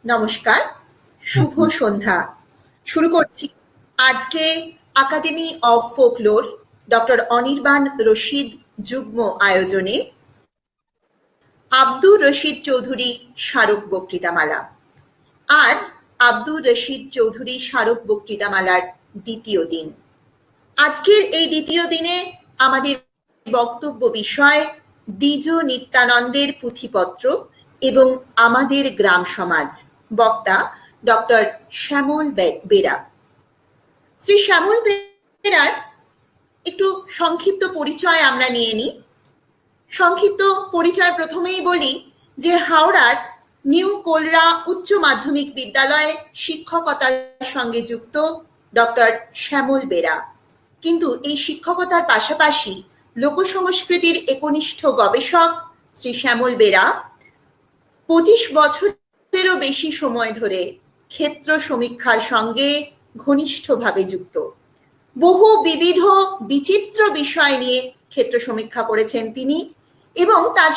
নমস্কার, শুভ সন্ধ্যা। শুরু করছি আজকে academy of folklore doctor Anirban Rashid যুগ্ম আয়োজনে আব্দুর রশিদ চৌধুরী স্মারক বক্তৃতামালা। আজ আব্দুর রশিদ চৌধুরী স্মারক বক্তৃতামালার দ্বিতীয় দিন। আজকের এই দ্বিতীয় দিনে আমাদের বক্তব্য বিষয় দ্বিজ নিত্যানন্দের পুঁথিপত্র এবং আমাদের গ্রাম সমাজ। বক্তা ডক্টর শ্যামল বেরা। শ্রী শ্যামল বেরার একটু সংক্ষিপ্ত পরিচয় আমরা নিয়ে নিই। সংক্ষিপ্ত পরিচয় প্রথমেই বলি যে হাওড়ার নিউ কোলরা উচ্চ মাধ্যমিক বিদ্যালয়ে শিক্ষকতার সঙ্গে যুক্ত ডক্টর শ্যামল বেরা। কিন্তু এই শিক্ষকতার পাশাপাশি লোকসংস্কৃতির একনিষ্ঠ গবেষক শ্রী শ্যামল বেরা 25 বছরেরও বেশি সময় ধরে ক্ষেত্র সমীক্ষার সঙ্গে ঘনিষ্ঠভাবে যুক্ত। বহু বিবিধ বিচিত্র বিষয় নিয়ে ক্ষেত্র সমীক্ষা করেছেন তিনি এবং তার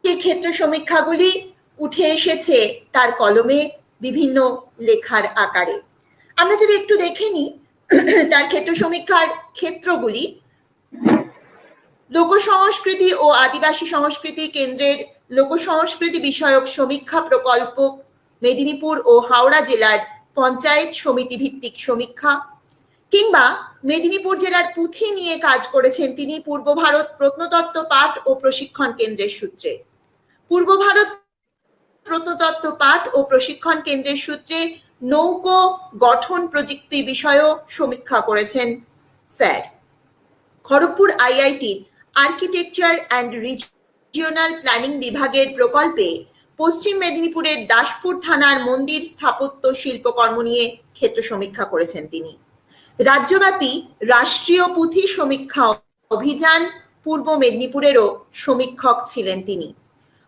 ক্ষেত্র সমীক্ষাগুলি উঠে এসেছে তার কলমে বিভিন্ন লেখার আকারে। আমরা যদি একটু দেখে নিই তার ক্ষেত্র সমীক্ষার ক্ষেত্রগুলি: লোকসংস্কৃতি ও আদিবাসী সংস্কৃতি কেন্দ্রের লোকসংস্কৃতি বিষয়ক সমীক্ষা প্রকল্প, মেদিনীপুর ও হাওড়া জেলার পঞ্চায়েত সমিতি ভিত্তিক সমীক্ষা, কিংবা মেদিনীপুর জেলার পুঁথি নিয়ে কাজ করেছেন তিনি পূর্ব ভারত প্রত্নতত্ত্ব পাঠ ও প্রশিক্ষণ কেন্দ্রের সূত্রে। পূর্ব ভারত প্রত্নতত্ত্ব পাঠ ও প্রশিক্ষণ কেন্দ্রের সূত্রে নৌকো গঠন প্রযুক্তি বিষয়েও সমীক্ষা করেছেন স্যার। খড়গপুর আইআইটির আর্কিটেকচার অ্যান্ড রিজিওনাল প্ল্যানিং বিভাগের প্রকল্পে পশ্চিম মেদিনীপুরের দাসপুর থানার মন্দির স্থাপত্য শিল্পকর্ম নিয়ে ক্ষেত্র সমীক্ষা করেছেন তিনি। রাজ্যব্যাপী রাষ্ট্রীয় পুঁথি সমীক্ষা অভিযান পূর্ব মেদিনীপুরেরও সমীক্ষক ছিলেন তিনি।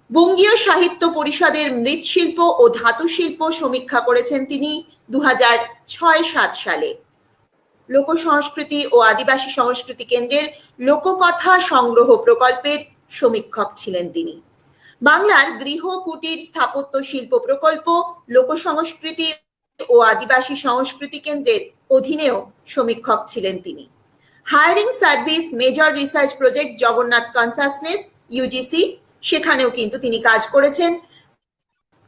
বঙ্গীয় সাহিত্য পরিষদের মৃৎশিল্প ও ধাতু শিল্প সমীক্ষা করেছেন তিনি 2006-07 সালে। লোকসংস্কৃতি ও আদিবাসী সংস্কৃতি কেন্দ্রের লোককথা সংগ্রহ প্রকল্পের সমীক্ষক ছিলেন তিনি। বাংলার গৃহ কুটির স্থাপত্য শিল্প প্রকল্প লোকসংস্কৃতি ও আদিবাসী সংস্কৃতি কেন্দ্রের অধীনেও সমীক্ষক ছিলেন তিনি। Hiring service major research project Jagannath consciousness UGC, সেখানেও কিন্তু তিনি কাজ করেছেন।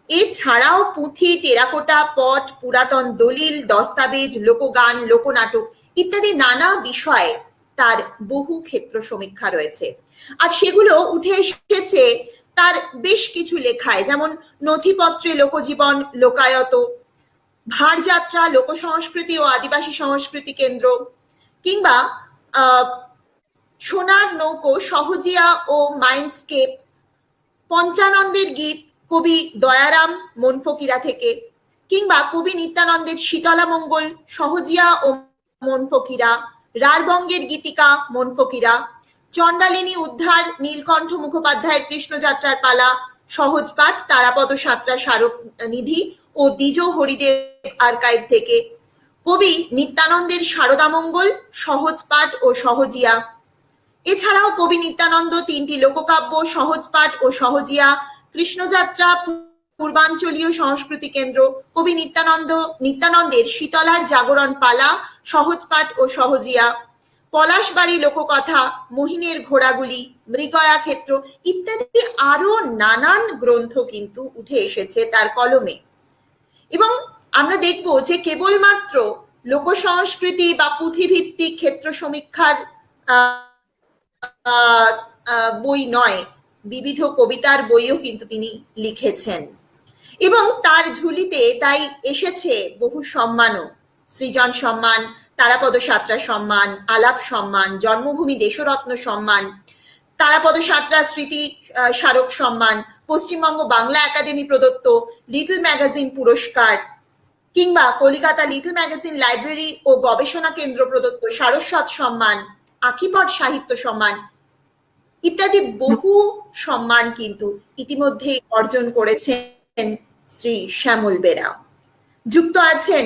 এছাড়াও পুঁথি, টেরাকোটা, পট, পুরাতন দলিল, দস্তাবেজ, লোকগান, লোকনাটক ইত্যাদি নানা বিষয়ে তার বহু ক্ষেত্র সমীক্ষা রয়েছে। আর সেগুলো উঠে এসেছে তার বেশ কিছু লেখায়, যেমন নথিপত্রে লোকজীবন, লোকায়ত, ভারযাত্রা, লোকসংস্কৃতি ও আদিবাসী সংস্কৃতি কেন্দ্র, কিংবা সোনার নৌকো, সহজিয়া ও মাইন্ডস্কেপ, পঞ্চানন্দের গীত কবি দয়ারাম মনফকিরা থেকে, কিংবা কবি নিত্যানন্দের শীতলা মঙ্গল, সহজিয়া ও মনফকিরা, রারবঙ্গের গীতিকা মনফকিরা, চণ্ডালিনী উদ্ধার নীলকণ্ঠ মুখোপাধ্যায়ের কৃষ্ণযাত্রার পালা, সহজ পাঠ তারাপদ সাঁতরা স্মারক নিধি ও দ্বিজ হরিদেব আর্কাইভ থেকে, কবি নিত্যানন্দের শারদামঙ্গল, সহজ পাঠ ও সহজিয়া। এছাড়াও কবি নিত্যানন্দ 3টি লোককাব্য, সহজ পাঠ ও সহজিয়া, কৃষ্ণযাত্রা পূর্বাঞ্চলীয় সংস্কৃতি কেন্দ্র, কবি নিত্যানন্দের শীতলার জাগরণ পালা, সহজ পাঠ ও সহজিয়া, পলাশবাড়ি লোককথা, মহিনের ঘোড়াগুলি, মৃগয়া ক্ষেত্র ইত্যাদি আরো নানান গ্রন্থ কিন্তু উঠে এসেছে তার কলমে। এবং আমরা দেখব যে কেবলমাত্র লোকসংস্কৃতি বা পুঁথিভিত্তিক ক্ষেত্র সমীক্ষার বই নয়, বিবিধ কবিতার বইও কিন্তু তিনি লিখেছেন। এবং তার ঝুলিতে তাই এসেছে বহু সম্মানও: সৃজন সম্মান, তারাপদ সাঁতরা সম্মান, আলাপ সম্মান, জন্মভূমি দেশরত্ন সম্মান, তারাপদ সাঁতরা স্মৃতি স্মারক সম্মান, পশ্চিমবঙ্গ বাংলা একাডেমি প্রদত্ত লিটল ম্যাগাজিন পুরস্কার, কিংবা কলিকাতা লিটল ম্যাগাজিন লাইব্রেরি ও গবেষণা কেন্দ্র প্রদত্ত সারস্বত সম্মান, আখিপট সাহিত্য সম্মান ইত্যাদি বহু সম্মান কিন্তু ইতিমধ্যে অর্জন করেছেন শ্রী শ্যামল বেরা। যুক্ত আছেন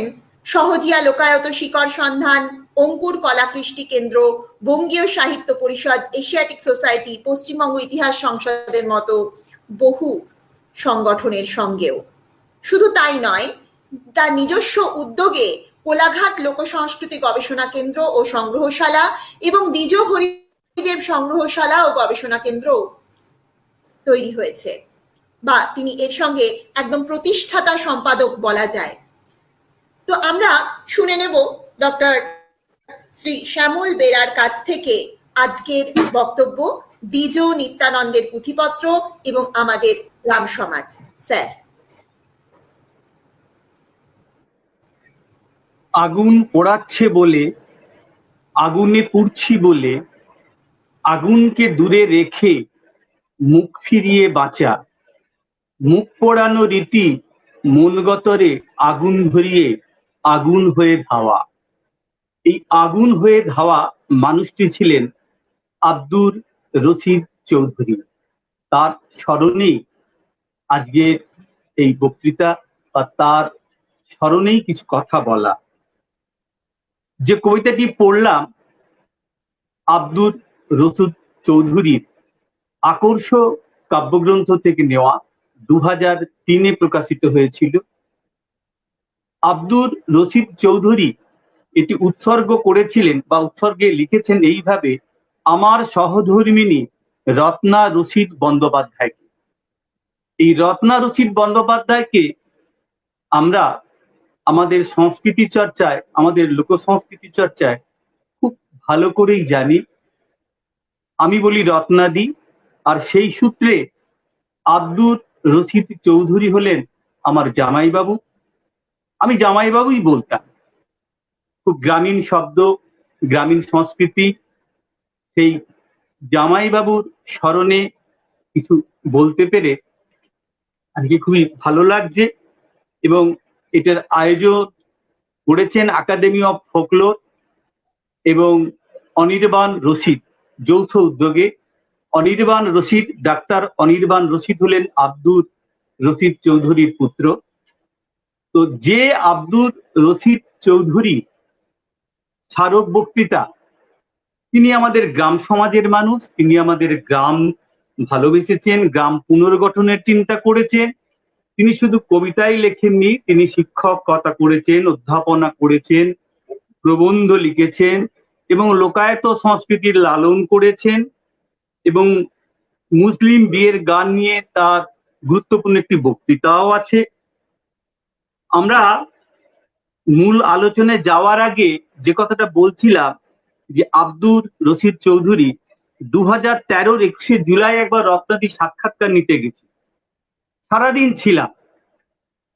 সহজিয়া লোকায়ত শিকড় সন্ধান, অঙ্কুর কলাকৃষ্টি কেন্দ্র, বঙ্গীয় সাহিত্য পরিষদ, এশিয়াটিক সোসাইটি, পশ্চিমবঙ্গ ইতিহাস সংসদের মতো বহু সংগঠনের সঙ্গেও। শুধু তাই নয়, তার নিজস্ব উদ্যোগে কোলাঘাট লোকসংস্কৃতি গবেষণা কেন্দ্র ও সংগ্রহশালা এবং দ্বিজ হরিদেব সংগ্রহশালা ও গবেষণা কেন্দ্র তৈরি হয়েছে, বা তিনি এর সঙ্গে একদম প্রতিষ্ঠাতা সম্পাদক বলা যায়। তো আমরা শুনে নেব ডক্টর শ্রী শ্যামল বেরার কাছ থেকে আজকের বক্তব্য, দ্বিজ নিত্যানন্দের পুঁথিপত্র এবং আমাদের গ্রাম সমাজ। স্যার। আগুন পোড়াচ্ছে বলে, আগুনে পুড়ছি বলে, আগুনকে দূরে রেখে মুখ ফিরিয়ে বাঁচা, মুখ পোড়ানো রীতি মন গতরে আগুন ধরিয়ে আগুন হয়ে ধাওয়া। এই আগুন হয়ে ধাওয়া মানুষটি ছিলেন আব্দুর রশিদ চৌধুরী। তার স্মরণেই আজকের এই বক্তৃতা, বা তার স্মরণেই কিছু কথা বলা। যে কবিতাটি পড়লাম আব্দুর রশিদ চৌধুরীর আকর্ষ কাব্যগ্রন্থ থেকে নেওয়া, 2003-এ প্রকাশিত হয়েছিল। আব্দুর রশিদ চৌধুরী এটি উৎসর্গ করেছিলেন বা উৎসর্গে লিখেছেন এইভাবে: আমার সহধর্মিণী রত্না রশিদ বন্দ্যোপাধ্যায়কে। এই রত্না রশিদ বন্দ্যোপাধ্যায়কে আমরা আমাদের সংস্কৃতি চর্চায়, আমাদের লোক সংস্কৃতি চর্চায় খুব ভালো করেই জানি। আমি বলি রত্নাদি, আর সেই সূত্রে আব্দুর রশিদ চৌধুরী হলেন আমার জামাইবাবু। আমি জামাইবাবুই বলতাম। খুব গ্রামীণ শব্দ, গ্রামীণ সংস্কৃতি, সেই জামাইবাবুর স্মরণে কিছু বলতে পেরে আজকে খুবই ভালো লাগছে। এবং এটার আয়োজন করেছেন একাডেমি অফ ফোকলোর এবং অনির্বাণ রশিদ যৌথ উদ্যোগে। অনির্বাণ রশিদ, ডাক্তার অনির্বাণ রশিদ হলেন আব্দুর রশিদ চৌধুরীর পুত্র। তো যে আব্দুর রশিদ চৌধুরী স্মারক বক্তৃতা, তিনি আমাদের গ্রাম সমাজের মানুষ, তিনি আমাদের গ্রাম ভালোবেসেছেন, গ্রাম পুনর্গঠনের চিন্তা করেছেন। তিনি শুধু কবিতাই লেখেননি, তিনি শিক্ষকতা করেছেন, অধ্যাপনা করেছেন, প্রবন্ধ লিখেছেন এবং লোকায়ত সংস্কৃতির লালন করেছেন। এবং মুসলিম বিয়ের গান নিয়ে তার গুরুত্বপূর্ণ একটি বক্তৃতাও আছে। আমরা মূল আলোচনায় যাওয়ার আগে যে কথাটা বলছিলাম, যে আব্দুর রশিদ চৌধুরী 2013-র 21শে জুলাই একবার রত্নাদি সাক্ষাৎকার নিতে গেছি। সারাদিন ছিলাম।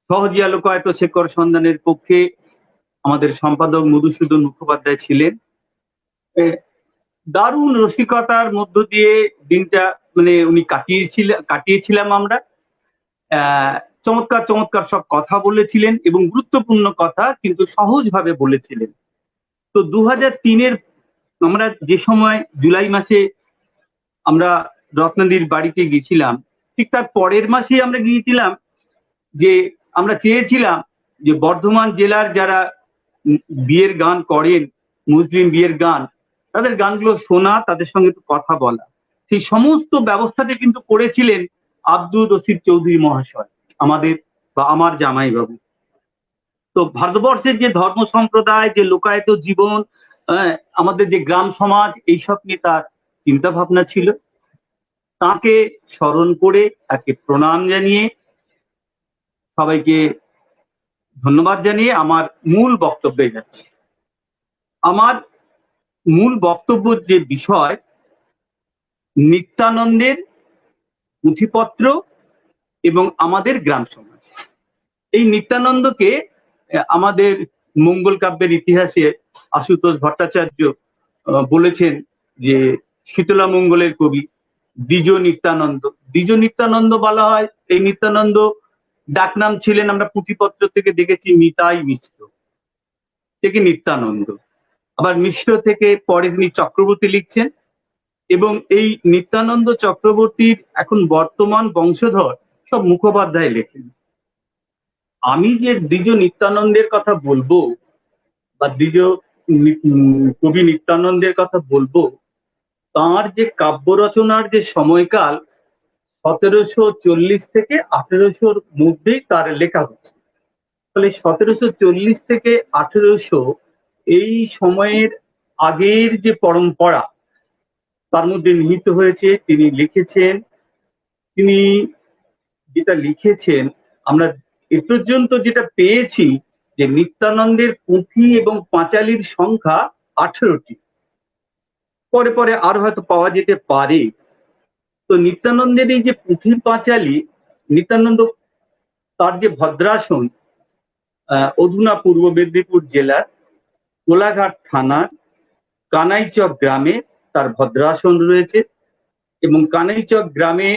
সহজিয়া লোকায়ত শেকর সন্ধানের পক্ষে আমাদের সম্পাদক মধুসূদন মুখোপাধ্যায় ছিলেন। দারুণ রসিকতার মধ্য দিয়ে দিনটা উনি কাটিয়েছিলাম আমরা। চমৎকার চমৎকার সব কথা বলেছিলেন এবং গুরুত্বপূর্ণ কথা কিন্তু সহজভাবে বলেছিলেন। তো 2003-এর আমরা যে সময় জুলাই মাসে আমরা রত্নাদির বাড়িতে গেছিলাম, ঠিক তার পরের মাসেই আমরা গিয়েছিলাম। যে আমরা চেয়েছিলাম যে বর্ধমান জেলার যারা বিয়ের গান করেন, মুসলিম বিয়ের গান, তাদের গানগুলো শোনা, তাদের সঙ্গে একটু কথা বলা। সেই সমস্ত ব্যবস্থাটা কিন্তু করেছিলেন আব্দুর রশিদ চৌধুরী মহাশয়, আমাদের বা আমার জামাইবাবু। তো ভারতবর্ষের যে ধর্ম সম্প্রদায়, যে লোকায়ত জীবন, আমাদের যে গ্রাম সমাজ, এইসব নিয়ে তার চিন্তা ভাবনা ছিল। তাকে স্মরণ করে, তাকে প্রণাম জানিয়ে, সবাইকে ধন্যবাদ জানিয়ে আমার মূল বক্তব্যে যাচ্ছি। আমার মূল বক্তব্য যে বিষয়, নিত্যানন্দের পুঁথিপত্র এবং আমাদের গ্রাম সমাজ। এই নিত্যানন্দকে আমাদের মঙ্গল কাব্যের ইতিহাসে আশুতোষ ভট্টাচার্য বলেছেন যে শীতলা মঙ্গলের কবি দ্বিজ নিত্যানন্দ। দ্বিজ নিত্যানন্দ বলা হয়। এই নিত্যানন্দ ডাকনাম ছিলেন, আমরা পুঁথিপত্র থেকে দেখেছি, নিতাই মিশ্র থেকে নিত্যানন্দ। আবার মিশ্র থেকে পরে তিনি চক্রবর্তী লিখছেন। এবং এই নিত্যানন্দ চক্রবর্তীর এখন বর্তমান বংশধর সব মুখোপাধ্যায় লেখেন। আমি যে দ্বিজ নিত্যানন্দের কথা বলবো বা দ্বিজ কবি নিত্যানন্দের কথা বলবো, তার যে কাব্য রচনার যে সময়কাল 1740 থেকে 1800 মধ্যেই তার লেখা হচ্ছে। ফলে 1740 থেকে 1800 এই সময়ের আগের যে পরম্পরা তার মধ্যে নিহিত হয়েছে। তিনি লিখেছেন, তিনি যেটা লিখেছেন আমরা এ পর্যন্ত যেটা পেয়েছি যে নিত্যানন্দের পুঁথি এবং পাঁচালীর সংখ্যা 18টি। পরে পরে আরো হয়তো পাওয়া যেতে পারে। তো নিত্যানন্দের এই যে পুঁথি পাঁচালী, নিত্যানন্দ তার যে ভদ্রাসন অধুনা পূর্ব মেদিনীপুর জেলার কোলাঘাট থানার কানাইচক গ্রামে তার ভদ্রাসন রয়েছে, এবং কানাইচক গ্রামে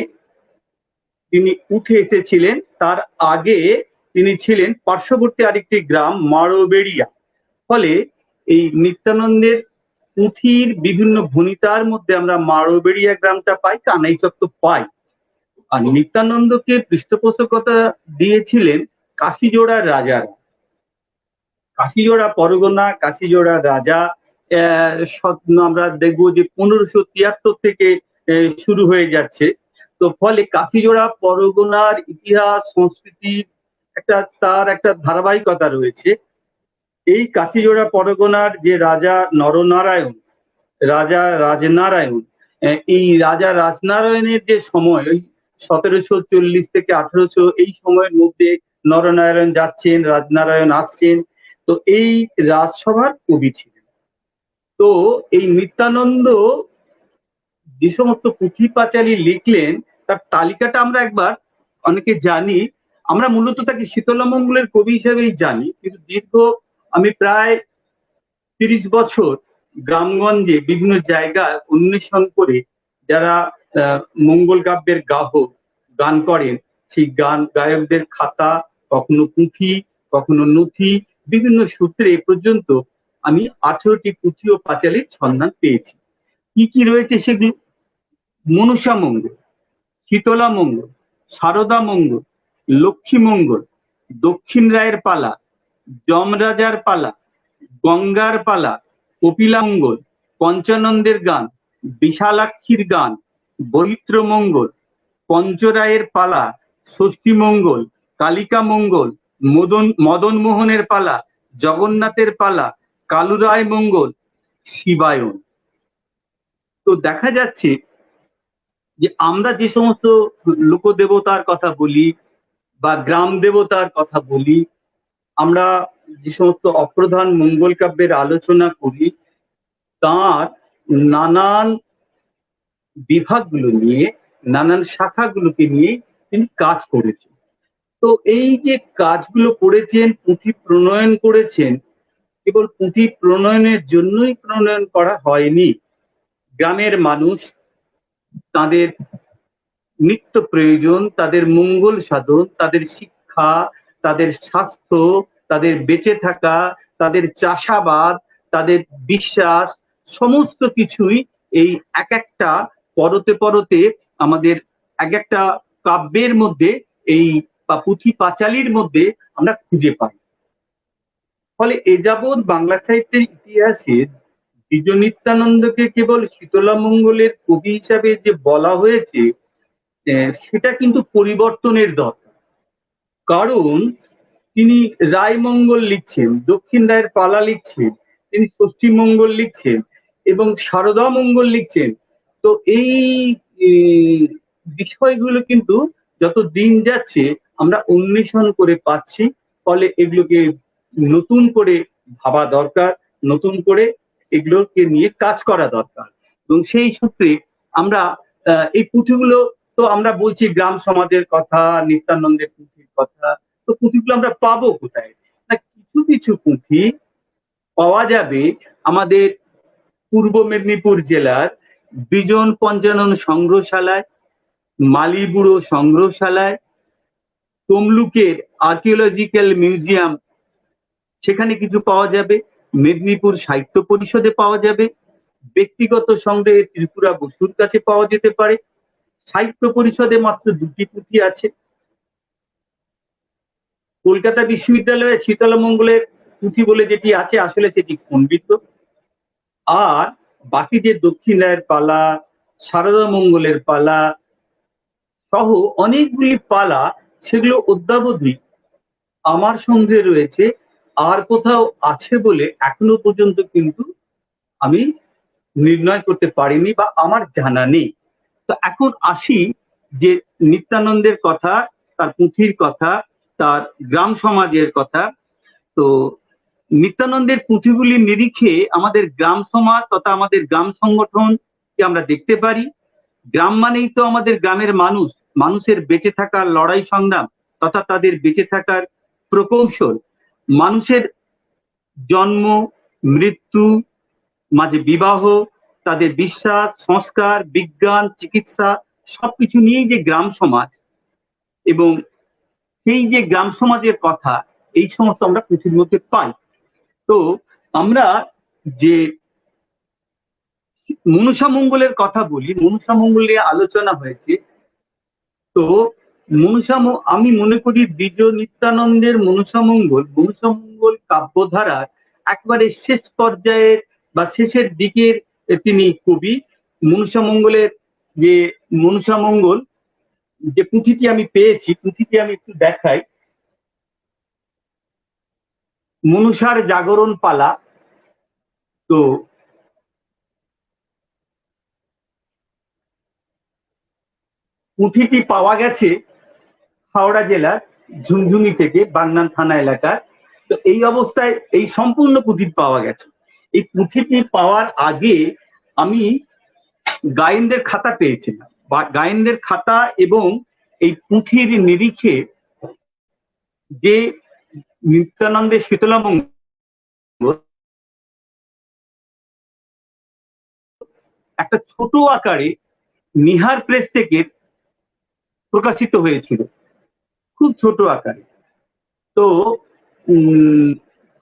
তিনি উঠে এসেছিলেন। তার আগে তিনি ছিলেন পার্শ্ববর্তী আরেকটি গ্রাম মারোবেড়িয়া। ফলে এই নিত্যানন্দের পুঁথির বিভিন্ন ভণিতার মধ্যে আমরা মারোবেড়িয়া গ্রামটা পাই, কানাইচক তো পাই। আর নিত্যানন্দকে পৃষ্ঠপোষকতা দিয়েছিলেন কাশিজোড়ার রাজারা। কাশিজোড়া পরগনা, কাশিজোড়া রাজা আমরা দেখবো যে 1573 থেকে শুরু হয়ে যাচ্ছে। তো ফলে কাশিজোড়া পরগনার ইতিহাস সংস্কৃতি তার একটা ধারাবাহিকতা রয়েছে। এই কাশিজোড়া পরগনার যে রাজা নরনারায়ণ, রাজা রাজনারায়ণ, এই রাজা রাজনারায়ণের যে সময় ওই 1740 থেকে 1800 এই সময়ের মধ্যে নরনারায়ণ যাচ্ছেন, রাজনারায়ণ আসছেন। তো এই রাজসভার কবি ছিলেন। তো এই নিত্যানন্দ যে সমস্ত পুঁথি পাঁচালী লিখলেন তার তালিকাটা আমরা একবার অনেকে জানি। আমরা মূলত তাকে শীতলামঙ্গলের কবি হিসেবেই জানি, কিন্তু আমি প্রায় 30 বছর গ্রামগঞ্জে বিভিন্ন জায়গায় অন্বেষণ করে যারা মঙ্গল কাব্যের গান করেন, সেই গায়কদের খাতা, কখনো পুঁথি, কখনো নথি, বিভিন্ন সূত্রে এ পর্যন্ত আমি 18টি পুঁথি ও পাঁচালীর সন্ধান পেয়েছি। কি কি রয়েছে সেগুলো: মনসা মঙ্গল, শীতলা মঙ্গল, সারদা মঙ্গল, লক্ষ্মী মঙ্গল, দক্ষিণ রায়ের পালা, যমরাজার পালা, গঙ্গার পালা, কপিলা মঙ্গল, পঞ্চানন্দের গান, বিশালাক্ষীর গান, বৈত্র মঙ্গল, পঞ্চরায়ের পালা, ষষ্ঠী মঙ্গল, কালিকা মঙ্গল, মদন মোহনের পালা, জগন্নাথের পালা, কালুরায় মঙ্গল, শিবায়ন। তো দেখা যাচ্ছে যে আমরা যে সমস্ত লোকদেবতার কথা বলি বা গ্রাম দেবতার কথা বলি, আমরা যে সমস্ত অপ্রধান মঙ্গল কাব্যের আলোচনা করি, তার নানান বিভাগগুলো নিয়ে, নানান শাখাগুলোকে নিয়ে তিনি কাজ করেছেন। তো এই যে কাজগুলো করেছেন, পুঁথি প্রণয়ন করেছেন, কেবল পুঁথি প্রণয়নের জন্যই প্রণয়ন করা হয়নি। গ্রামের মানুষ তাদের নিত্য প্রয়োজন, তাদের মঙ্গল সাধন, তাদের শিক্ষা, তাদের স্বাস্থ্য, তাদের বেঁচে থাকা, তাদের চাষাবাদ, তাদের বিশ্বাস, সমস্ত কিছুই এই এক একটা পরতে পরতে আমাদের এক একটা কাব্যের মধ্যে, এই পুঁথি পাঁচালীর মধ্যে আমরা খুঁজে পাই। ফলে এ যাবৎ বাংলা সাহিত্যের ইতিহাসে দ্বিজ নিত্যানন্দকে কেবল শীতলামঙ্গলের কবি হিসাবে যে বলা হয়েছে, সেটা কিন্তু পরিবর্তনের দরকার। কারণ তিনি রায়মঙ্গল লিখছেন, দক্ষিণ রায়ের পালা লিখছেন, তিনি ষষ্ঠী মঙ্গল লিখছেন এবং সারদা মঙ্গল লিখছেন। তো এই বিষয়গুলো কিন্তু যত দিন যাচ্ছে আমরা অন্বেষণ করে পাচ্ছি। ফলে এগুলোকে নতুন করে ভাবা দরকার, নতুন করে এগুলোকে নিয়ে কাজ করা দরকার। এবং সেই সূত্রে আমরা এই পুঁথিগুলো, তো আমরা বলছি গ্রাম সমাজের কথা, নিত্যানন্দের পুঁথির কথা, তো পুঁথিগুলো আমরা পাবো কোথায়? না, কিছু কিছু পুঁথি পাওয়া যাবে আমাদের পূর্ব মেদিনীপুর জেলার বিজন পঞ্চানন সংগ্রহশালায়, মালিবুড়ো সংগ্রহশালায়, তমলুকের আর্কিওলজিক্যাল মিউজিয়াম, সেখানে কিছু পাওয়া যাবে। মেদিনীপুর সাহিত্য পরিষদে পাওয়া যাবে। ব্যক্তিগত সংগ্রহে ত্রিপুরা বসুর কাছে পাওয়া যেতে পারে। সাহিত্য পরিষদে মাত্র 2টি পুঁথি আছে। কলকাতা বিশ্ববিদ্যালয়ের শীতলামঙ্গলের পুঁথি বলে যেটি আছে, আসলে সেটি খণ্ডিত। আর বাকি যে দক্ষিণ রায়ের পালা, সারদা মঙ্গলের পালা, সহ অনেকগুলি পালা, সেগুলো অদ্যাবধি আমার সঙ্গে রয়েছে, আর কোথাও আছে বলে এখনো পর্যন্ত কিন্তু আমি নির্ণয় করতে পারিনি বা আমার জানা নেই। তো এখন আসি যে নিত্যানন্দের কথা, তার পুঁথির কথা, তার গ্রাম সমাজের কথা। তো নিত্যানন্দের পুঁথিগুলির নিরিখে আমাদের গ্রাম সমাজ তথা আমাদের গ্রাম সংগঠনকে আমরা দেখতে পারি। গ্রাম মানেই তো আমাদের গ্রামের মানুষ, মানুষের বেঁচে থাকার লড়াই সংগ্রাম তথা তাদের বেঁচে থাকার প্রকৌশল, মানুষের জন্ম, মৃত্যু, মাঝে বিবাহ, তাদের বিশ্বাস, সংস্কার, বিজ্ঞান, চিকিৎসা, সবকিছু নিয়েই যে গ্রাম সমাজ, এবং সেই যে গ্রাম সমাজের কথা, এই সমস্ত আমরা পুঁথির মধ্যে পাই। তো আমরা যে মনসা মঙ্গলের কথা বলি, মনসা মঙ্গল নিয়ে আলোচনা হয়েছে। তো আমি মনে করি দ্বিজ নিত্যানন্দের মনসা মঙ্গল কাব্যধারার একবারে শেষ পর্যায়ের বা শেষের দিকের তিনি কবি। মনসা মঙ্গলের যে মনসা মঙ্গল যে পুঁথিটি আমি পেয়েছি, পুঁথিটি আমি একটু দেখাই। মনসার জাগরণ পালা। তো পুঁথিটি পাওয়া গেছে হাওড়া জেলার ঝুনঝুনি থেকে, বাগনান থানা এলাকার। তো এই অবস্থায় এই সম্পূর্ণ পুঁথি পাওয়া গেছে। এই পুঁথিটি পাওয়ার আগে আমি গায়েনদের খাতা পেয়েছিলাম, বা গায়েনদের খাতা এবং এই পুঁথির নিরিখে যে নিত্যানন্দের শীতলামঙ্গল একটা ছোট আকারে নিহার প্রেস থেকে প্রকাশিত হয়েছিল, খুব ছোট আকারে। তো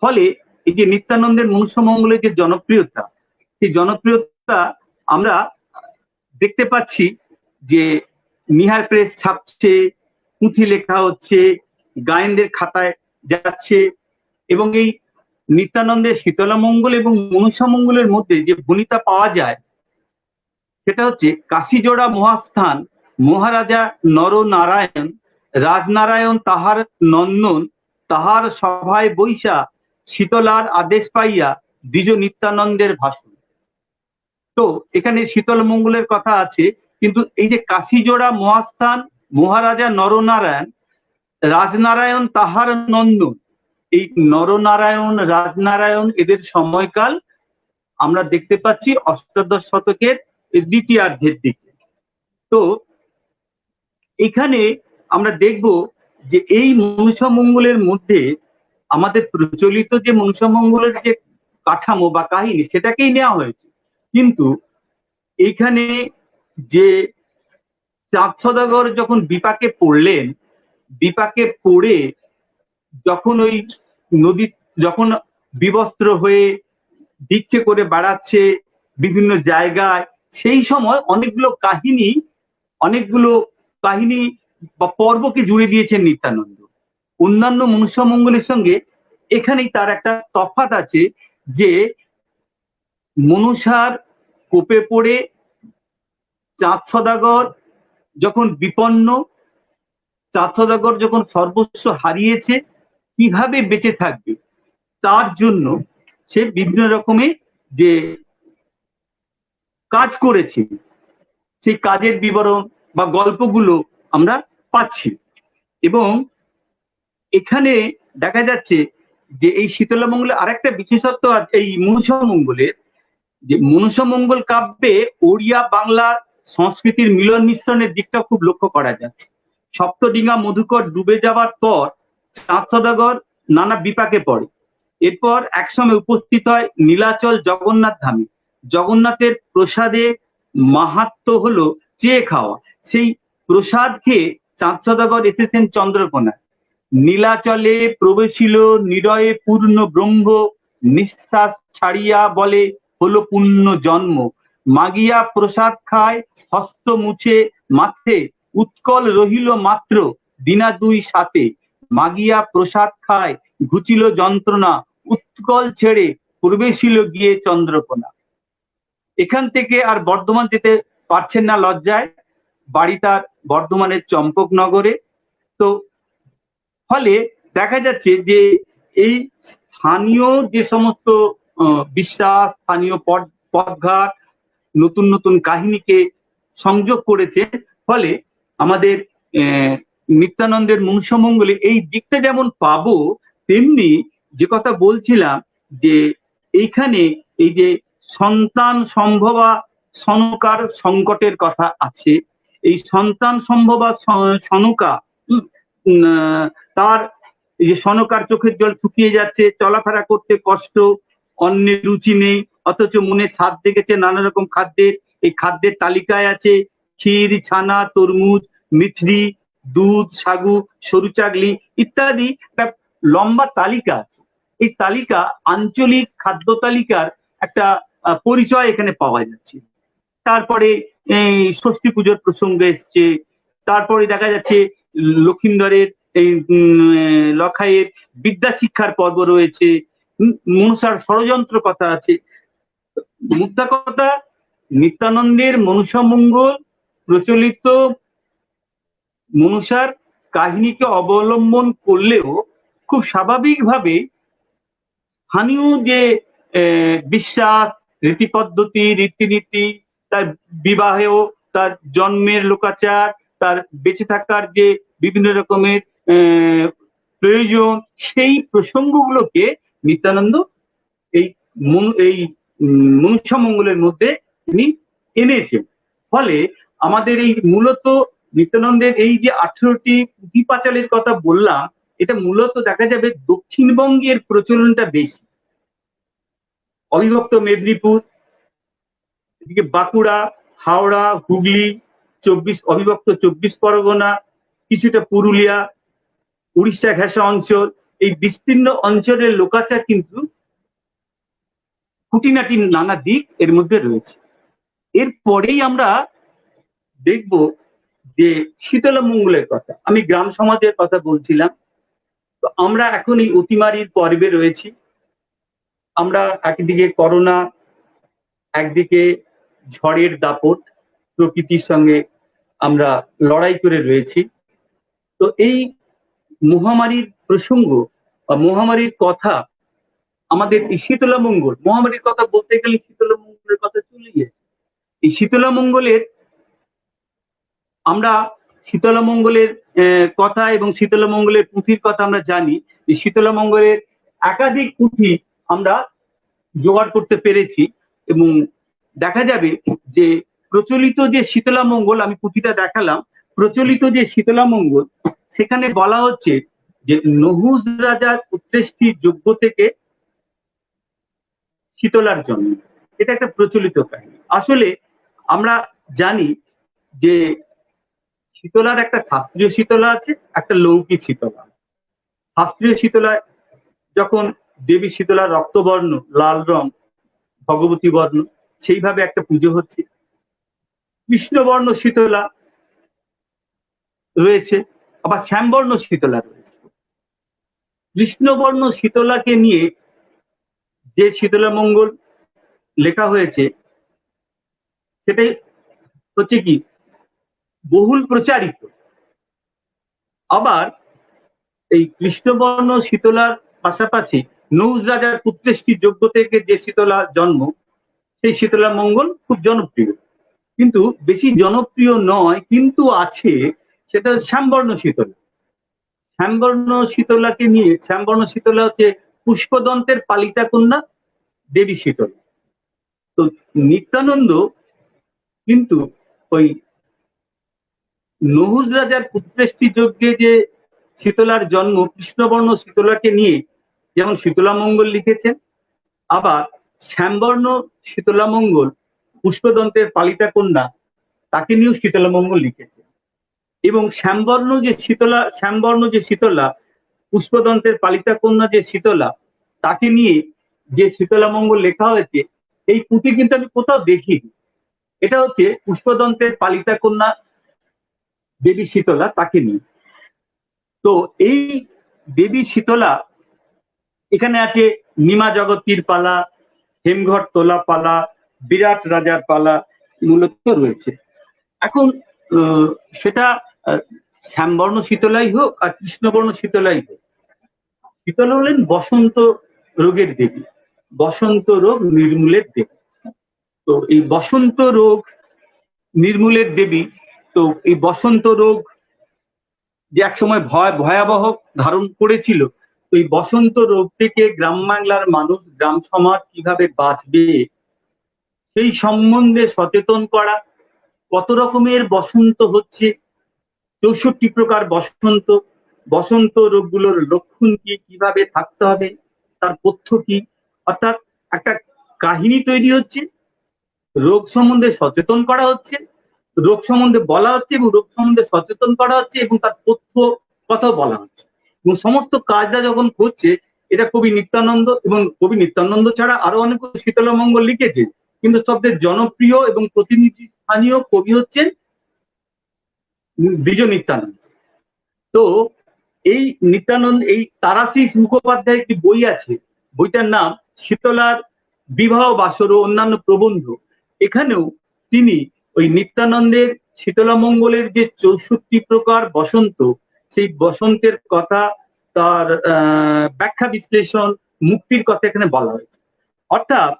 ফলে এই যে নিত্যানন্দের মনসা মঙ্গলের যে জনপ্রিয়তা, সেই জনপ্রিয়তা আমরা দেখতে পাচ্ছি যে নিহার প্রেস ছাপছে, পুঁথি লেখা হচ্ছে, গায়েনদের খাতায় যাচ্ছে, এবং এই নিত্যানন্দের শীতলামঙ্গল এবং মনসা মঙ্গলের মধ্যে যে ভনিতা পাওয়া যায়, সেটা হচ্ছে কাশীজোড়া মহাস্থান মহারাজা নরনারায়ণ, রাজনারায়ণ তাহার নন্দন, তাহার সভায় বৈশা শীতলার আদেশ পাইয়া দ্বিজ নিত্যানন্দের ভাষণ। তো এখানে শীতল মঙ্গলের কথা আছে, কিন্তু এই যে কাশীজোড়া মহাস্থান মহারাজা নরনারায়ণ, রাজনারায়ণ তাহার নন্দন, এই নরনারায়ণ রাজনারায়ণ এদের সময়কাল আমরা দেখতে পাচ্ছি অষ্টাদশ শতকের দ্বিতীয়ার্ধের দিকে। তো এখানে আমরা দেখব যে এই মনসা মঙ্গলের মধ্যে আমাদের প্রচলিত যে মনসা মঙ্গলের যে কাঠামো বা কাহিনী, সেটাকেই নেওয়া হয়েছে, কিন্তু এইখানে যে চাঁদ সওদাগর যখন বিপাকে পড়লেন, বিপাকে পড়ে যখন ওই নদী যখন বিবস্ত্র হয়ে ভিক্ষে করে বেড়াচ্ছে বিভিন্ন জায়গায়, সেই সময় অনেকগুলো কাহিনী বা পর্বকে জুড়ে দিয়েছেন নিত্যানন্দ। অন্যান্য মনসা মঙ্গলের সঙ্গে এখানেই তার একটা তফাৎ আছে, যে মনসার কোপে পড়ে চাঁদ সওদাগর যখন বিপন্ন, চাঁদ সওদাগর যখন সর্বস্ব হারিয়েছে, কিভাবে বেঁচে থাকবে তার জন্য সে বিভিন্ন রকমের যে কাজ করেছে, সেই কাজের বিবরণ বা গল্পগুলো আমরা পাচ্ছি। এবং এখানে দেখা যাচ্ছে যে এই শীতলামঙ্গলে আরেকটা বিশেষত্ব এই মনসা মঙ্গলের, যে মনসা মঙ্গল কাব্যে ওড়িয়া বাংলা সংস্কৃতির মিলন মিশ্রণের দিকটা খুব লক্ষ্য করা যাচ্ছে। সপ্তডিঙ্গা মধুকর ডুবে যাওয়ার পর চাঁদ সওদাগর নানা বিপাকে পড়ে। এরপর একসময় উপস্থিত হয় নীলাচল জগন্নাথ ধামে। জগন্নাথের প্রসাদে মাহাত্ম্য হলো চেয়ে খাওয়া। সেই প্রসাদ খেয়ে চাঁদ সওদাগর এসেছেন চন্দ্রকোনায়। নীলাচলে প্রবেশিল নিরয়ে পূর্ণ ব্রহ্ম, নিঃশ্বাস ছাড়িয়া বলে হলো পুণ্য জন্ম। মাগিয়া প্রসাদ খায় হস্ত মুছে মাথে, উৎকল রহিল মাত্র দিনা দুই সাথে। মাগিয়া প্রসাদ খায় ঘুচিল যন্ত্রণা, উৎকল ছেড়ে প্রবেশিল গিয়ে চন্দ্রকোনা। এখান থেকে আর বর্ধমান যেতে পারছেন না লজ্জায়, বাড়ি তার বর্ধমানের চম্পকনগরে। তো ফলে দেখা যাচ্ছে যে এই স্থানীয় যে সমস্ত বিশ্বাস, স্থানীয় পথঘাট, নতুন নতুন কাহিনীকে সংযোগ করেছে, ফলে আমাদের নিত্যানন্দের মনুষ্যমঙ্গলে এই দিকটা যেমন পাবো, তেমনি যে কথা বলছিলাম যে এইখানে এই যে সন্তান সম্ভবা সনকার সংকটের কথা আছে, এই সন্তান সম্ভবা সনকা তার এই যে সনকার চোখের জল শুকিয়ে যাচ্ছে, চলাফেরা করতে কষ্ট, অন্যের রুচি নেই, অথচ মনে স্বাদ জেগেছে নানা রকম খাদ্যের। এই খাদ্যের তালিকায় আছে ক্ষীর, ছানা, তরমুজ, মিছরি, দুধ, সাগু, সরু চাগলি ইত্যাদি একটা লম্বা তালিকা আছে। এই তালিকা আঞ্চলিক খাদ্য তালিকার একটা পরিচয় এখানে পাওয়া যাচ্ছে। তারপরে এই ষষ্ঠী পুজোর প্রসঙ্গ এসছে, তারপরে দেখা যাচ্ছে লক্ষিন্দরের এই লখাইয়ের বিদ্যা শিক্ষার পর্ব রয়েছে, মনসার ষড়যন্ত্র কথা আছে। মুদ্রা কথা, নিত্যানন্দের মনুষ্যমঙ্গল প্রচলিত মনুষার কাহিনীকে অবলম্বন করলেও খুব স্বাভাবিকভাবে স্থানীয় যে বিশ্বাস, রীতি পদ্ধতি, রীতিনীতি, তার বিবাহেও তার জন্মের লোকাচার, তার বেঁচে থাকার যে বিভিন্ন রকমের প্রয়োজন, সেই প্রসঙ্গগুলোকে নিত্যানন্দ এই মনুষ্যমঙ্গলের মধ্যে তিনি এনেছেন। ফলে আমাদের এই মূলত নিত্যানন্দের এই যে 18টি পুঁথি পাঁচালীর কথা বললাম, এটা মূলত দেখা যাবে দক্ষিণবঙ্গের প্রচলনটা বেশি। অবিভক্ত মেদিনীপুর, এদিকে বাঁকুড়া, হাওড়া, হুগলি, অবিভক্ত 24 পরগনা, কিছুটা পুরুলিয়া, উড়িষ্যা ঘেঁষা অঞ্চল, এই বিস্তীর্ণ অঞ্চলের লোকাচার কিন্তু খুঁটিনাটি নানা দিক এর মধ্যে রয়েছে। এরপরেই আমরা দেখব যে শীতলামঙ্গলের কথা। আমি গ্রাম সমাজের কথা বলছিলাম। তো আমরা এখন এই অতিমারির পর্বে রয়েছি। আমরা একদিকে করোনা, একদিকে ঝড়ের দাপট, প্রকৃতির সঙ্গে আমরা লড়াই করে রয়েছি। তো এই মহামারীর প্রসঙ্গ বা মহামারীর কথা আমাদের এই শীতলামঙ্গল, মহামারীর কথা বলতে গেলে শীতলামঙ্গলের কথা চলে গেছে। এই শীতলামঙ্গলের আমরা শীতলামঙ্গলের কথা এবং শীতলামঙ্গলের পুঁথির কথা আমরা জানি। যে শীতলামঙ্গলের একাধিক পুঁথি আমরা জোগাড় করতে পেরেছি এবং দেখা যাবে যে প্রচলিত যে শীতলামঙ্গল, আমি পুঁথিটা দেখালাম, প্রচলিত যে শীতলামঙ্গল, সেখানে বলা হচ্ছে যে নহুষ রাজার পুত্রেষ্টির যজ্ঞ থেকে শীতলার জন্ম। এটা একটা প্রচলিত কাহিনী। আসলে আমরা জানি যে শীতলার একটা শাস্ত্রীয় শীতলা আছে, একটা লৌকিক শীতলা। শাস্ত্রীয় শীতলায় যখন দেবী শীতলার রক্তবর্ণ, লাল রং, ভগবতী বর্ণ, সেইভাবে একটা পুজো হচ্ছে। কৃষ্ণবর্ণ শীতলা রয়েছে, আবার শ্যামবর্ণ শীতলা রয়েছে। কৃষ্ণবর্ণ শীতলাকে নিয়ে যে শীতলামঙ্গল লেখা হয়েছে সেটাই হচ্ছে কি বহুল প্রচারিত। আবার এই কৃষ্ণবর্ণ শীতলার পাশাপাশি নহুষ রাজার পুত্রেষ্টির যজ্ঞ থেকে যে শীতলা জন্ম, সেই শীতলামঙ্গল খুব জনপ্রিয়। কিন্তু বেশি জনপ্রিয় নয়, কিন্তু আছে, সেটা শ্যামবর্ণ শীতলা। শ্যামবর্ণ শীতলাকে নিয়ে, শ্যামবর্ণ শীতলা হচ্ছে পুষ্পদন্তের পালিতা কন্যা দেবী শীতলা। তো নিত্যানন্দ কিন্তু ওই নহুষ রাজার পুত্রেষ্টি যজ্ঞে যে শীতলার জন্ম, কৃষ্ণবর্ণ শীতলাকে নিয়ে যেমন শীতলামঙ্গল লিখেছেন, আবার শ্যামবর্ণ শীতলামঙ্গল, পুষ্পদন্তের পালিতা কন্যা, তাকে নিয়েও শীতলামঙ্গল লিখেছেন। এবং শ্যামবর্ণ যে শীতলা, পুষ্পদন্তের পালিতা কন্যা যে শীতলা, তাকে নিয়ে যে শীতলামঙ্গল লেখা হয়েছে, এই পুঁথি কিন্তু আমি কোথাও দেখিনি। এটা হচ্ছে পুষ্পদন্তের পালিতা কন্যা দেবী শীতলা, তাকে নিয়ে। তো এই দেবী শীতলা, এখানে আছে নিমা জগতীর পালা, হেমঘট তোলা পালা, বিরাট রাজার পালা মূলত রয়েছে। এখন সেটা শ্যামবর্ণ শীতলাই হোক আর কৃষ্ণবর্ণ শীতলাই হোক, শীতলা হলেন বসন্ত রোগের দেবী, বসন্ত রোগ নির্মূলের দেবী। তো এই বসন্ত রোগ নির্মূলের দেবী, তো এই বসন্ত রোগ যে একসময় ভয়াবহ ধারণ করেছিল, তো এই বসন্ত রোগ থেকে গ্রাম বাংলার মানুষ, গ্রাম সমাজ কিভাবে বাঁচবে সেই সম্বন্ধে সচেতন করা। কত রকমের বসন্ত হচ্ছে, 64 প্রকার বসন্ত, বসন্ত রোগগুলোর লক্ষণ কি, কিভাবে থাকতে হবে, তার পথ্য কি, অর্থাৎ একটা কাহিনী তৈরি হচ্ছে, রোগ সম্বন্ধে সচেতন করা হচ্ছে, রোগ সম্বন্ধে বলা হচ্ছে এবং রোগ সম্বন্ধে সচেতন করা হচ্ছে এবং তার তথ্য কথাও বলা হচ্ছে। এবং সমস্ত কাজটা যখন করছে, এটা কবি নিত্যানন্দ, এবং কবি নিত্যানন্দ ছাড়া আরো অনেক শীতলামঙ্গল লিখেছে, কিন্তু সবচেয়ে জনপ্রিয় এবং প্রতিনিধি স্থানীয় কবি হচ্ছেন দ্বিজ নিত্যানন্দ। তো এই নিত্যানন্দ, এই তারাশিস মুখোপাধ্যায়ের একটি বই আছে, বইটার নাম শীতলার বিবাহ বাসর ও অন্যান্য প্রবন্ধ। এখানেও তিনি ওই নিত্যানন্দের শীতলামঙ্গলের যে 64 প্রকার বসন্ত, সেই বসন্তের কথা, তার ব্যাখ্যা বিশ্লেষণ, মুক্তির কথা এখানে বলা হয়েছে। অর্থাৎ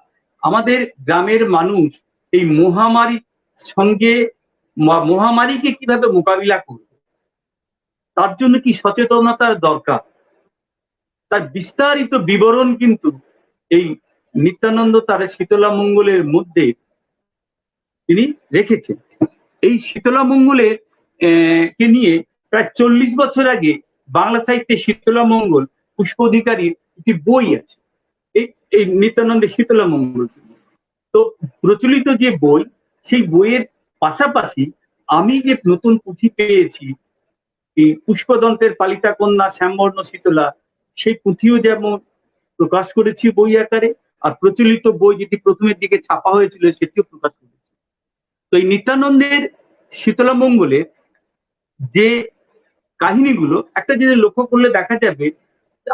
আমাদের গ্রামের মানুষ এই মহামারীর সঙ্গে, মহামারীকে কিভাবে মোকাবিলা করবে, তার জন্য কি সচেতনতার দরকার, তার বিস্তারিত বিবরণ কিন্তু এই নিত্যানন্দ তার শীতলামঙ্গলের মধ্যে তিনি রেখেছেন। এই শীতলামঙ্গলের কে নিয়ে প্রায় 40 বছর আগে বাংলা সাহিত্যে শীতলামঙ্গল পুষ্প অধিকারীর একটি বই আছে, এই নিত্যানন্দের শীতলামঙ্গল। তো প্রচলিত যে বই, সেই বইয়ের পাশাপাশি আমি যে নতুন পুঁথি পেয়েছি, এই পুষ্পদন্তের পালিতা কন্যা শ্যামবর্ণ শীতলা, সেই পুঁথিও যেমন প্রকাশ করেছি বই আকারে, আর প্রচলিত বই যেটি প্রথমের দিকে ছাপা হয়েছিল সেটিও প্রকাশ করেছি। তো এই নিত্যানন্দের শীতলামঙ্গলের যে কাহিনীগুলো, একটা জিনিস লক্ষ্য করলে দেখা যাবে,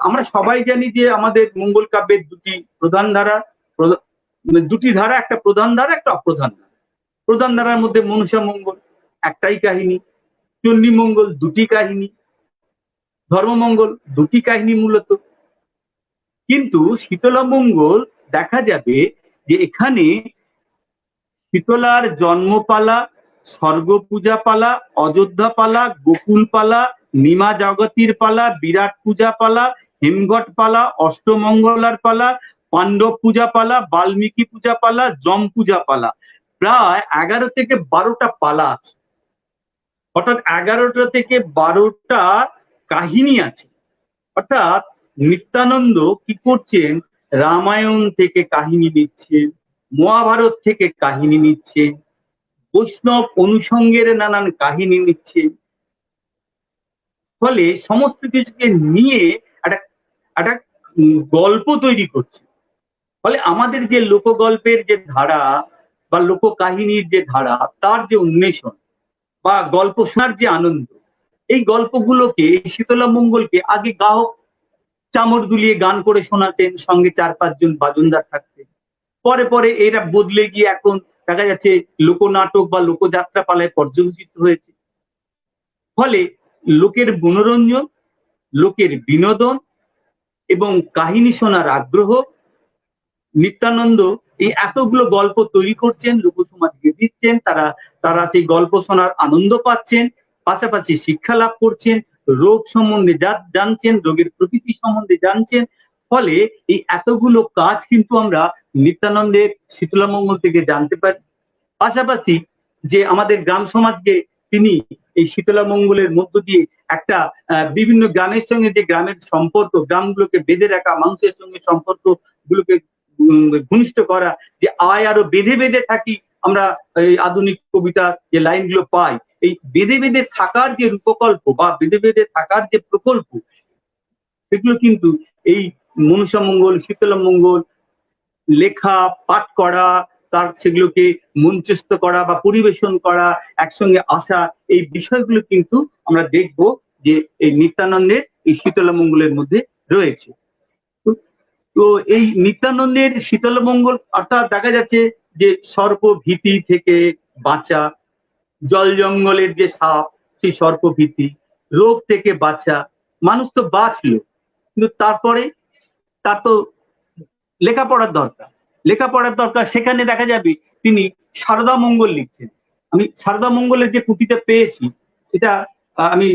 আমরা সবাই জানি যে আমাদের মঙ্গল কাব্যের দুটি প্রধান ধারা, দুটি ধারা, একটা প্রধান ধারা, একটা অপ্রধান ধারা। প্রধান ধারার মধ্যে মনসা মঙ্গল একটাই কাহিনী, চণ্ডী মঙ্গল দুটি কাহিনী, ধর্মমঙ্গল দুটি কাহিনী মূলত। কিন্তু শীতলামঙ্গল দেখা যাবে যে এখানে শীতলার জন্মপালা, স্বর্গ পূজা পালা, অযোধ্যা পালা, গোকুল পালা, নিমা জগতির পালা, বিরাট পূজা পালা, হেমঘট পালা, অষ্টমঙ্গলার পালা, পাণ্ডব পূজা পালা, বাল্মীকি পূজা পালা, যম পূজা পালা, প্রায় 11 থেকে 12টা পালা আছে। অর্থাৎ 11টা থেকে 12টা কাহিনী আছে। অর্থাৎ নিত্যানন্দ কি করছেন, রামায়ণ থেকে কাহিনী নিচ্ছেন, মহাভারত থেকে কাহিনী নিচ্ছেন, বৈষ্ণব অনুষঙ্গের নানান কাহিনী নিচ্ছেন। ফলে সমস্ত কিছুকে নিয়ে একটা একটা গল্প তৈরি করছে। ফলে আমাদের যে লোকগল্পের যে ধারা বা লোক কাহিনীর যে ধারা, তার যে উন্মেষণ বা গল্প শোনার যে আনন্দ, এই গল্পগুলোকে, এই শীতলামঙ্গলকে আগে গায়ক চামড় দুলিয়ে গান করে শোনাতেন, সঙ্গে 4-5 জন বাজনদার থাকতেন। পরে পরে এরা বদলে গিয়ে এখন দেখা যাচ্ছে লোকনাটক বা লোকযাত্রা পালায় পর্যবেসিত হয়েছে। ফলে লোকের মনোরঞ্জন, লোকের বিনোদন এবং কাহিনী শোনার আগ্রহ, নিত্যানন্দ এই এতগুলো গল্প তৈরি করছেন, লোকসমাজকে দিচ্ছেন, তারা সেই গল্প শোনার আনন্দ পাচ্ছেন, পাশাপাশি শিক্ষা লাভ করছেন, রোগ সম্বন্ধে জানছেন, রোগের প্রকৃতি সম্বন্ধে জানছেন। ফলে এই এতগুলো কাজ কিন্তু আমরা নিত্যানন্দের শীতলামঙ্গল থেকে জানতে পারি। পাশাপাশি যে আমাদের গ্রাম সমাজকে তিনি এই শীতলামঙ্গলের মধ্য দিয়ে একটা বিভিন্ন গ্রামের সঙ্গে যে গ্রামের সম্পর্ক, গ্রামগুলোকে বেঁধে রাখা, মানুষের সঙ্গে সম্পর্ক গুলোকে ঘনিষ্ঠ করা, যে আয় আরো বেঁধে বেঁধে থাকি, আমরা এই আধুনিক কবিতা যে লাইনগুলো পাই, এই বেঁধে বেঁধে থাকার যে রূপকল্প বা বেঁধে বেঁধে থাকার যে প্রকল্প, সেগুলো কিন্তু এই মনসামঙ্গল, শীতলামঙ্গল লেখা, পাঠ করা, তার সেগুলোকে মঞ্চস্থ করা বা পরিবেশন করা, একসঙ্গে আসা, এই বিষয়গুলো কিন্তু আমরা দেখব যে এই নিত্যানন্দের এই শীতলামঙ্গলের মধ্যে রয়েছে। তো এই নিত্যানন্দের শীতলামঙ্গল অর্থাৎ দেখা যাচ্ছে যে সর্পভীতি থেকে বাঁচা, জল জঙ্গলের যে সাপ, সেই সর্পভীতি, রোগ থেকে বাঁচা, মানুষ তো বাঁচলো, কিন্তু তারপরে তার তো লেখাপড়ার দরকার, লেখাপড়ার দরকার। সেখানে দেখা যাবে তিনি সারদা মঙ্গল লিখছেন। আমি সারদা মঙ্গলের যে পুঁথিটা পেয়েছি, এটা আমি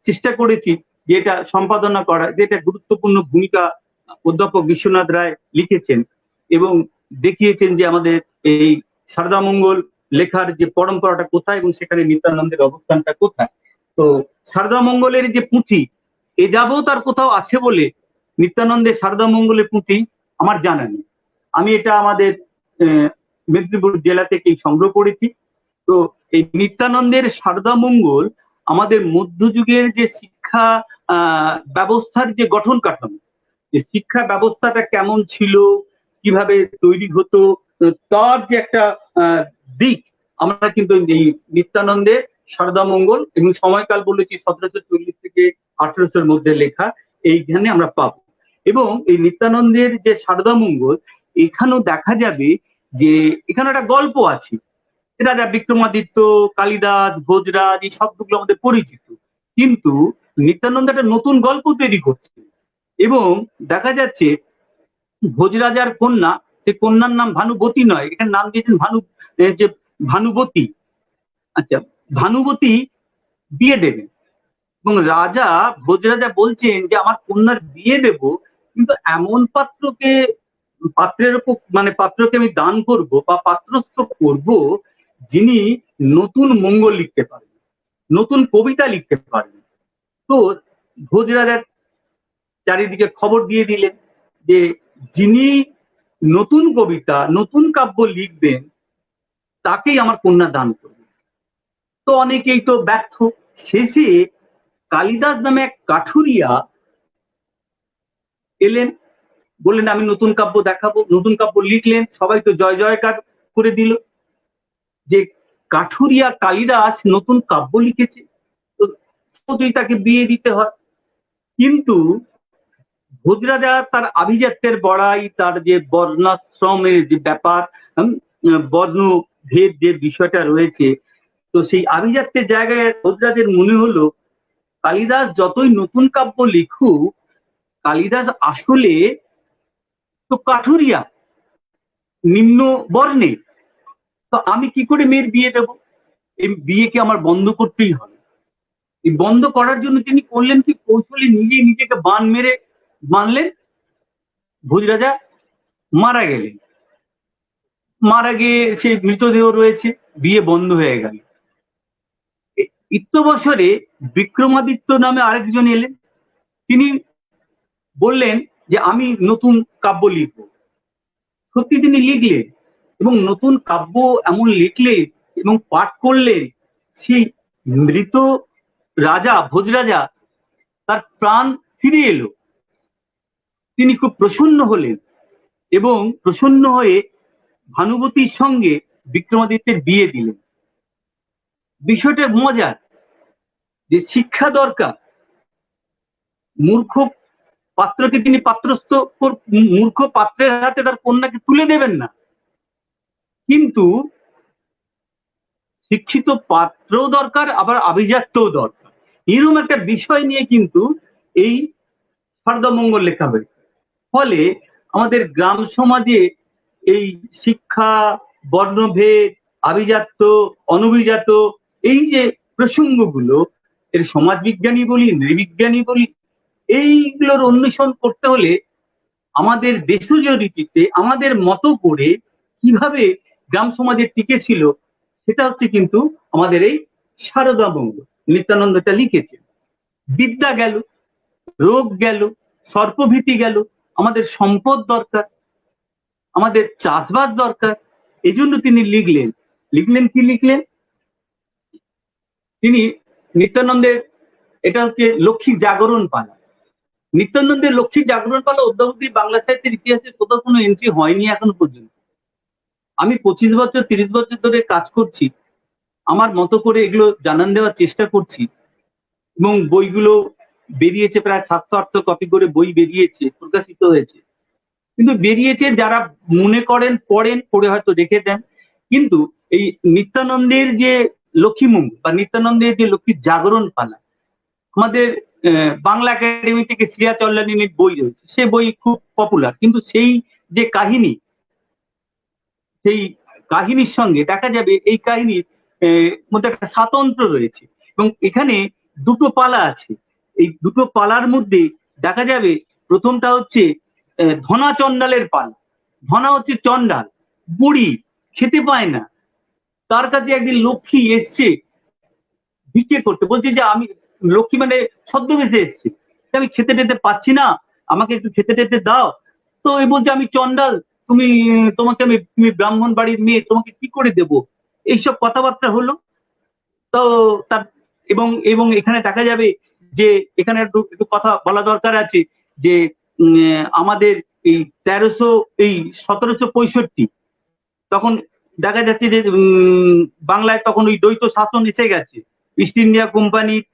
চেষ্টা করেছি যে এটা সম্পাদনা করা, যে এটা গুরুত্বপূর্ণ ভূমিকা অধ্যাপক বিশ্বনাথ রায় লিখেছেন এবং দেখিয়েছেন যে আমাদের এই সারদা মঙ্গল লেখার যে পরম্পরাটা কোথায় এবং সেখানে নিত্যানন্দের অবস্থানটা কোথায়। তো সারদা মঙ্গলের যে পুঁথি, এ যাবৎ আর কোথাও আছে বলে নিত্যানন্দের সারদা মঙ্গলের পুঁথি আমার জানা নেই। আমি এটা আমাদের মেদিনীপুর জেলা থেকেই সংগ্রহ করেছি। তো এই নিত্যানন্দের সারদা মঙ্গল আমাদের মধ্যযুগের যে শিক্ষা ব্যবস্থার যে গঠন কাঠামো, যে শিক্ষা ব্যবস্থাটা কেমন ছিল, কিভাবে তৈরি হতো, তার যে একটা দিক আমরা কিন্তু এই নিত্যানন্দের সারদা মঙ্গল এবং সময়কাল বলেছি 1740 থেকে 1800-র মধ্যে লেখা, এইখানে আমরা পাবো। এবং এই নিত্যানন্দের যে সারদা মঙ্গল, এখানেও দেখা যাবে যে এখানে একটা গল্প আছে। রাজা বিক্রমাদিত্য, কালিদাস, ভোজরাজ, এই শব্দগুলো আমাদের পরিচিত, কিন্তু নিত্যানন্দ একটা নতুন গল্প তৈরি করছে। এবং দেখা যাচ্ছে ভোজরাজার কন্যা, সে কন্যার নাম ভানুবতী নয়, এখানে নাম দিয়েছেন যে ভানুবতী। আচ্ছা, ভানুবতী বিয়ে দেবেন এবং রাজা ভোজরাজা বলছেন যে আমার কন্যার বিয়ে দেব, কিন্তু এমন পাত্রের উপর মানে পাত্রকে আমি দান করব বা পাত্রস্থ করব যিনি নতুন মঙ্গল লিখতে পারবেন, নতুন কবিতা লিখতে পারবেন। তো ভোজরাজার চারিদিকে খবর দিয়ে দিলেন যে যিনি নতুন কবিতা, নতুন কাব্য লিখবেন তাকেই আমার কন্যা দান করবে। তো অনেকেই তো ব্যর্থ। শেষে কালিদাস নামে এক কাঠুরিয়া এলেন, বললেন আমি নতুন কাব্য দেখাবো। নতুন কাব্য লিখলেন, সবাই তো জয় জয়কার করে দিল যে কাঠুরিয়া কালিদাস নতুন কাব্য লিখেছে, তো তাকে বিয়ে দিতে হয়। কিন্তু ভোজরাজা তার আভিজাত্যের বড়াই, তার যে বর্ণাশ্রমের যে ব্যাপার, বর্ণভেদ যে বিষয়টা রয়েছে, তো সেই আভিজাত্যের জায়গায় ভোজরাজের মনে হলো কালিদাস যতই নতুন কাব্য লিখুক, কালিদাস আসলে তো কাঠুরিয়া, নিম্ন বর্ণে, তো আমি কি করে মেয়ের বিয়ে দেব? এই বিয়েকে আমার বন্ধ করতেই হবে। এই বন্ধ করার জন্য তিনি করলেন কি, কৌশলে নিজেই নিজেকে বান মেরে মানলেন। ভোজরাজা মারা গেলেন, মারা গিয়ে সেই মৃতদেহ রয়েছে, বিয়ে বন্ধ হয়ে গেল। ইত্যবসরে বিক্রমাদিত্য নামে আরেকজন এলেন, তিনি বললেন যে আমি নতুন কাব্য লিখব। সত্যি তিনি লিখলেন এবং নতুন কাব্য এমন লিখলেন এবং পাঠ করলেন, সেই মৃত রাজা ভোজরাজা তার প্রাণ ফিরে এলো। তিনি খুব প্রসন্ন হলেন এবং প্রসন্ন হয়ে ভানুবতীর সঙ্গে বিক্রমাদিত্যের বিয়ে দিলেন। বিষয়টা মজার যে শিক্ষা দরকার, মূর্খ পাত্রকে তিনি মূর্খ পাত্রের হাতে তার কন্যাকে তুলে দেবেন না, কিন্তু শিক্ষিত পাত্রও দরকার, আবার আভিজাত্যও দরকার। এরকম একটা বিষয় নিয়ে কিন্তু এই সারদা মঙ্গল লেখা হয়েছে। ফলে আমাদের গ্রাম সমাজে এই শিক্ষা, বর্ণভেদ, আভিজাত্য, অনভিজাত, এই যে প্রসঙ্গগুলো, এর সমাজবিজ্ঞানী বলি, নৃবিজ্ঞানী বলি, এইগুলোর অন্বেষণ করতে হলে আমাদের দেশজ রীতিতে আমাদের মতো করে কিভাবে গ্রাম সমাজে টিকে ছিল, সেটা হচ্ছে কিন্তু আমাদের এই সারদা মঙ্গল। নিত্যানন্দটা লিখেছে। বিদ্যা গেল, রোগ গেল, সর্পভীতি গেল, আমাদের সম্পদ দরকার, আমাদের চাষবাস দরকার, এই জন্য তিনি লিখলেন। কি লিখলেন? তিনি নিত্যানন্দের, এটা হচ্ছে লক্ষ্মী জাগরণ পালা। নিত্যানন্দের লক্ষ্মী জাগরণ পালা অদ্যাবধি বাংলা সাহিত্যের ইতিহাসে কোথাও কোনো এন্ট্রি হয়নি এখনো পর্যন্ত। আমি 25 বছর 30 বছর ধরে কাজ করছি, আমার মতো করে এগুলো জানান দেওয়ার চেষ্টা করছি এবং বইগুলো বেরিয়েছে, প্রায় 700-800 কপি করে বই বেরিয়েছে, প্রকাশিত হয়েছে। কিন্তু বেরিয়েছে, যারা মনে করেন পড়েন, পড়ে হয়তো রেখে দেন, কিন্তু এই নিত্যানন্দের যে লক্ষ্মীমঙ্গল বা নিত্যানন্দের যে লক্ষ্মীর জাগরণ পালা, আমাদের বাংলা একাডেমি থেকে শ্রেয়া চল্লানির বই রয়েছে, সে বই খুব পপুলার, কিন্তু সেই যে কাহিনী, সেই কাহিনীর সঙ্গে দেখা যাবে এই কাহিনীর মধ্যে একটা স্বাতন্ত্র্য রয়েছে এবং এখানে দুটো পালা আছে। এই দুটো পালার মধ্যে দেখা যাবে প্রথমটা হচ্ছে ধনা চণ্ডালের পালা। ধনা হচ্ছে চণ্ডাল, বুড়ি, খেতে পায় না, তার কাছে একদিন লক্ষ্মী এসছে ভিক্ষে করতে, বলছে যে আমি, লক্ষ্মী মানে ছদ্মবেশে এসছে, আমি খেতে টেতে পাচ্ছি না, আমাকে একটু খেতে টেতে দাও। তো এই বলছে আমি চণ্ডাল, তোমাকে তুমি ব্রাহ্মণ বাড়ির মেয়ে, তোমাকে কি করে দেব, এইসব কথাবার্তা হলো। তো তার এবং এবং এখানে দেখা যাবে যে এখানে একটু কথা বলা দরকার আছে যে আমাদের এই 1765 তখন দেখা যাচ্ছে যে বাংলায় তখন ওই দ্বৈত শাসন এসে গেছে। ইস্ট ইন্ডিয়া কোম্পানির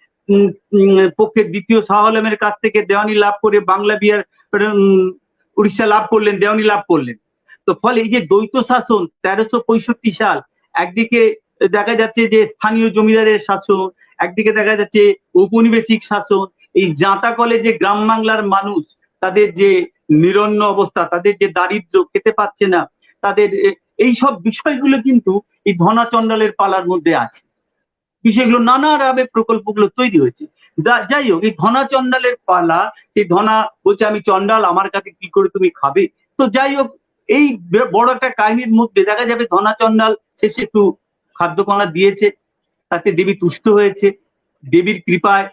পক্ষে দ্বিতীয় শাহ আলমের কাছ থেকে দেওয়ানি লাভ করে বাংলা বিহার উড়িষ্যা লাভ করলেন, দেওয়ানি লাভ করলেন। তো ফলে এই যে দ্বৈত শাসন 1365 সাল, একদিকে দেখা যাচ্ছে যে স্থানীয় জমিদারের শাসন, একদিকে দেখা যাচ্ছে ঔপনিবেশিক শাসন, এই জাঁতা কলে যে গ্রাম বাংলার মানুষ, তাদের যে নিরন্ন অবস্থা, তাদের যে দারিদ্র, খেতে পাচ্ছে না, তাদের এই সব বিষয়গুলো কিন্তু এই ধনা চণ্ডালের পালার মধ্যে আছে। বিষয়গুলো নানাভাবে প্রকল্পগুলো তৈরি হয়েছে। যাই হোক, এই ধনা চণ্ডালের পালা, এই ধনা বলছে আমি চণ্ডাল, আমার কাছে কি করে তুমি খাবে। তো যাই হোক, এই বড় একটা কাহিনীর মধ্যে দেখা যাবে ধনা চণ্ডাল শেষে একটু খাদ্যকণা দিয়েছে, তাতে দেবী তুষ্ট হয়েছে, দেবীর কৃপায়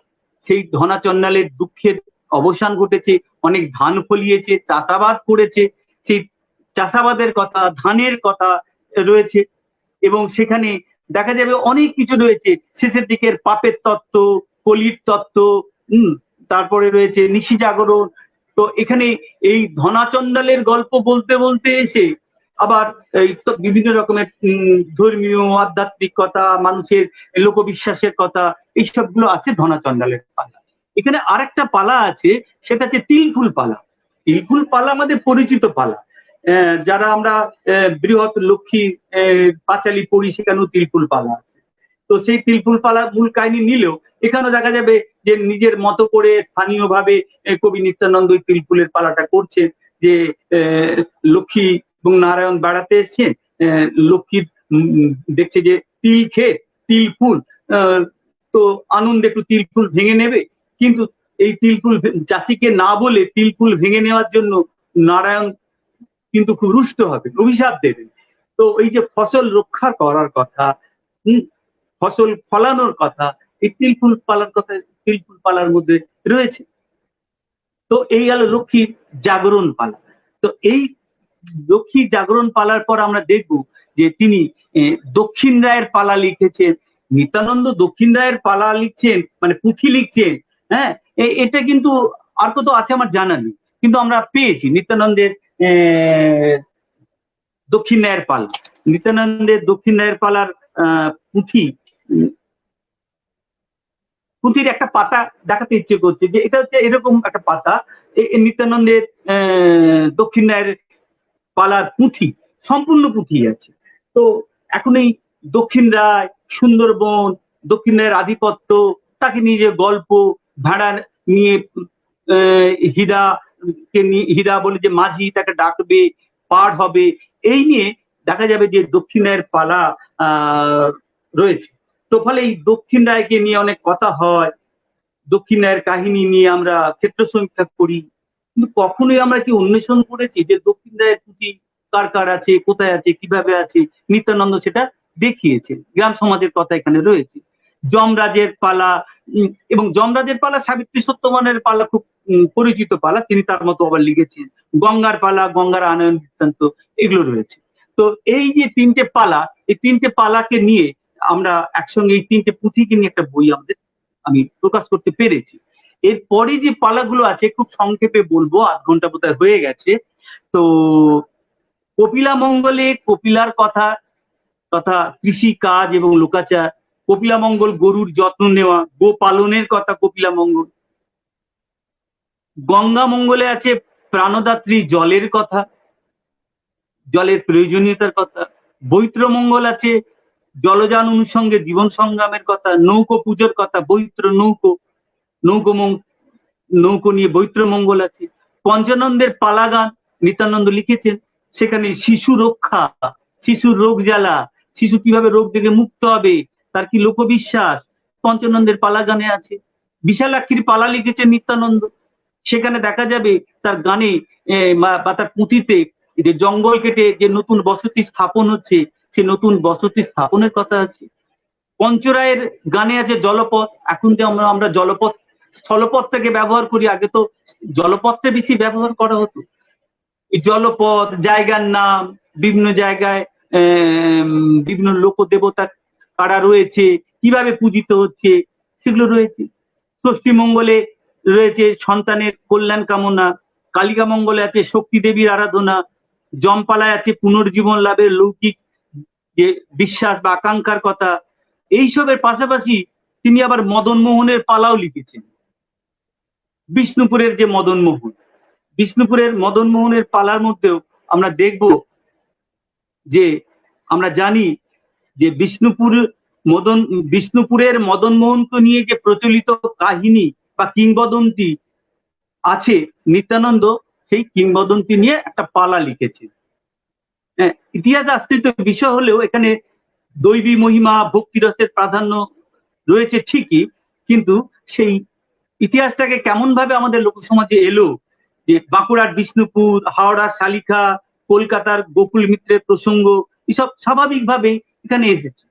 সেই ধনা চণ্ডালের দুঃখের অবসান ঘটেছে, অনেক ধান ফলিয়েছে, চাষাবাদ করেছে, সেই চাষাবাদের কথা, ধানের কথা রয়েছে এবং সেখানে দেখা যাবে অনেক কিছু রয়েছে। শেষের দিকের পাপের তত্ত্ব, কলির তত্ত্ব, তারপরে রয়েছে নিশি জাগরণ। তো এখানে এই ধনা চণ্ডালের গল্প বলতে বলতে এসে আবার এই বিভিন্ন রকমের ধর্মীয় আধ্যাত্মিক কথা, মানুষের লোকবিশ্বাসের কথা, এইসবগুলো আছে ধনা চণ্ডালের পালা। এখানে আরেকটা পালা আছে, সেটা হচ্ছে তিলফুল পালা। তিলফুল পালা আমাদের পরিচিত পালা, যারা আমরা বৃহৎ লক্ষ্মী পাঁচালী পড়ি, সেখানেও তিলফুল পালা আছে। তো সেই তিলফুল পালা মূল কাহিনী নিলেও এখানেও দেখা যাবে যে নিজের মতো করে স্থানীয়ভাবে কবি নিত্যানন্দ তিলফুলের পালাটা করছে, যে লক্ষ্মী এবং নারায়ণ বেড়াতে এসছেন, লক্ষ্মীর দেখছে যে তিল খেয়ে তিল ফুল, তো আনন্দে একটু তিল ফুল ভেঙে নেবে, কিন্তু এই তিলফুল চাষিকে না বলে তিলফুল ভেঙে নেওয়ার জন্য নারায়ণ কিন্তু খুব রুষ্ট হবে, অভিশাপ দেবেন। তো এই যে ফসল রক্ষা করার কথা, ফসল ফলানোর কথা, এই তিলফুল পালার কথা তিলফুল পালার মধ্যে রয়েছে। তো এই গেল লক্ষ্মীর জাগরণ পালা। তো এই লক্ষ্মী জাগরণ পালার পর আমরা দেখব যে তিনি দক্ষিণ রায়ের পালা লিখেছেন। নিত্যানন্দ দক্ষিণ রায়ের পালা লিখছেন, মানে পুঁথি লিখছেন, হ্যাঁ, এটা কিন্তু আর কত আছে আমার জানা নেই, কিন্তু আমরা পেয়েছি নিত্যানন্দের দক্ষিণ রায়ের পালা। নিত্যানন্দের দক্ষিণ রায়ের পালার পুঁথির একটা পাতা দেখাতে ইচ্ছে করছে, যে এটা হচ্ছে এরকম একটা পাতা, নিত্যানন্দের দক্ষিণ রায়ের পালার পুঁথি, সম্পূর্ণ পুঁথি আছে। তো এখন এই দক্ষিণ রায়, সুন্দরবন, দক্ষিণ রায়ের আধিপত্য, তাকে নিয়ে যে গল্প, ভেড়া নিয়ে হীরা বলে যে মাঝি তাকে ডাকবে, পার হবে, এই নিয়ে দেখা যাবে যে দক্ষিণ রায়ের পালা রয়েছে। তো ফলে এই দক্ষিণ রায়কে নিয়ে অনেক কথা হয়, দক্ষিণ রায়ের কাহিনী নিয়ে আমরা ক্ষেত্র সমীক্ষা করি, কিন্তু কখনোই আমরা কি অন্বেষণ করেছি যে দক্ষিণ রায়ের পুঁথি কার কার আছে, কোথায় আছে, কিভাবে আছে? নিত্যানন্দ সেটা দেখিয়েছে, গ্রাম সমাজের কথা এখানে রয়েছে। যমরাজের পালা, এবং যমরাজের পালা সাবিত্রী সত্যবানের পালা খুব পরিচিত পালা, তিনি তার মতো আবার লিখেছেন। গঙ্গার পালা, গঙ্গার আনয়ন বৃত্তান্ত, এগুলো রয়েছে। তো এই যে তিনটে পালা, এই তিনটে পালাকে নিয়ে আমরা একসঙ্গে, এই তিনটে পুঁথিকে নিয়ে একটা বই আমি প্রকাশ করতে পেরেছি। এরপরে যে পালাগুলো আছে খুব সংক্ষেপে বলবো, আধ ঘন্টা বোধহয় হয়ে গেছে। তো কপিলা মঙ্গলে কপিলার কথা তথা কৃষি কাজ এবং লোকাচার, কপিলা মঙ্গল গরুর যত্ন নেওয়া, গো পালনের কথা কপিলা মঙ্গল। গঙ্গা মঙ্গলে আছে প্রাণদাত্রী জলের কথা, জলের প্রয়োজনীয়তার কথা। বৈত্র মঙ্গল আছে জলযান অনুষঙ্গে জীবন সংগ্রামের কথা, নৌকো পুজোর কথা, বৈত্র নৌকো নৌকো নিয়ে বৈত্র মঙ্গল আছে। পঞ্চানন্দের পালাগান নিত্যানন্দ লিখেছেন, সেখানে শিশু রক্ষা, শিশুর রোগ জ্বালা, শিশু কিভাবে রোগ থেকে মুক্ত হবে, তার কি লোকবিশ্বাস, পঞ্চানন্দের পালাগানে আছে। বিশালাক্ষীর পালা লিখেছেন নিত্যানন্দ, সেখানে দেখা যাবে তার গানে বা তার পুঁথিতে যে জঙ্গল কেটে যে নতুন বসতি স্থাপন হচ্ছে, সে নতুন বসতি স্থাপনের কথা আছে। পঞ্চরায়ের গানে আছে জলপথ, এখন যে আমরা জলপথ স্থলপথটাকে ব্যবহার করি, আগে তো জলপথটা বেশি ব্যবহার করা হতো। এই জলপথ, জায়গার নাম, বিভিন্ন জায়গায় বিভিন্ন লোক দেবতা কারা রয়েছে, কিভাবে পূজিত হচ্ছে, সেগুলো রয়েছে। ষষ্ঠী মঙ্গলে রয়েছে সন্তানের কল্যাণ কামনা, কালিকা মঙ্গলে আছে শক্তি দেবীর আরাধনা, জমপালায় আছে পুনর্জীবন লাভের লৌকিক যে বিশ্বাস বা আকাঙ্ক্ষার কথা। এইসবের পাশাপাশি তিনি আবার মদন মোহনের পালাও লিখেছেন। বিষ্ণুপুরের যে বিষ্ণুপুরের মদন মোহনের পালার মধ্যেও আমরা দেখব যে, আমরা জানি যে বিষ্ণুপুরের মদন মোহনকে নিয়ে যে প্রচলিত কাহিনী বা কিংবদন্তি আছে, নিত্যানন্দ সেই কিংবদন্তি নিয়ে একটা পালা লিখেছে। ইতিহাস আশ্রিত বিষয় হলেও এখানে দৈবী মহিমা, ভক্তিরসের প্রাধান্য রয়েছে ঠিকই, কিন্তু সেই ইতিহাসটাকে কেমন ভাবে আমাদের লোকসমাজে এলো, যে বাঁকুড়ার বিষ্ণুপুর, হাওড়ার শালিখা, কলকাতার গোকুল মিত্রের প্রসঙ্গ, এসব স্বাভাবিকভাবে এখানে এসেছে।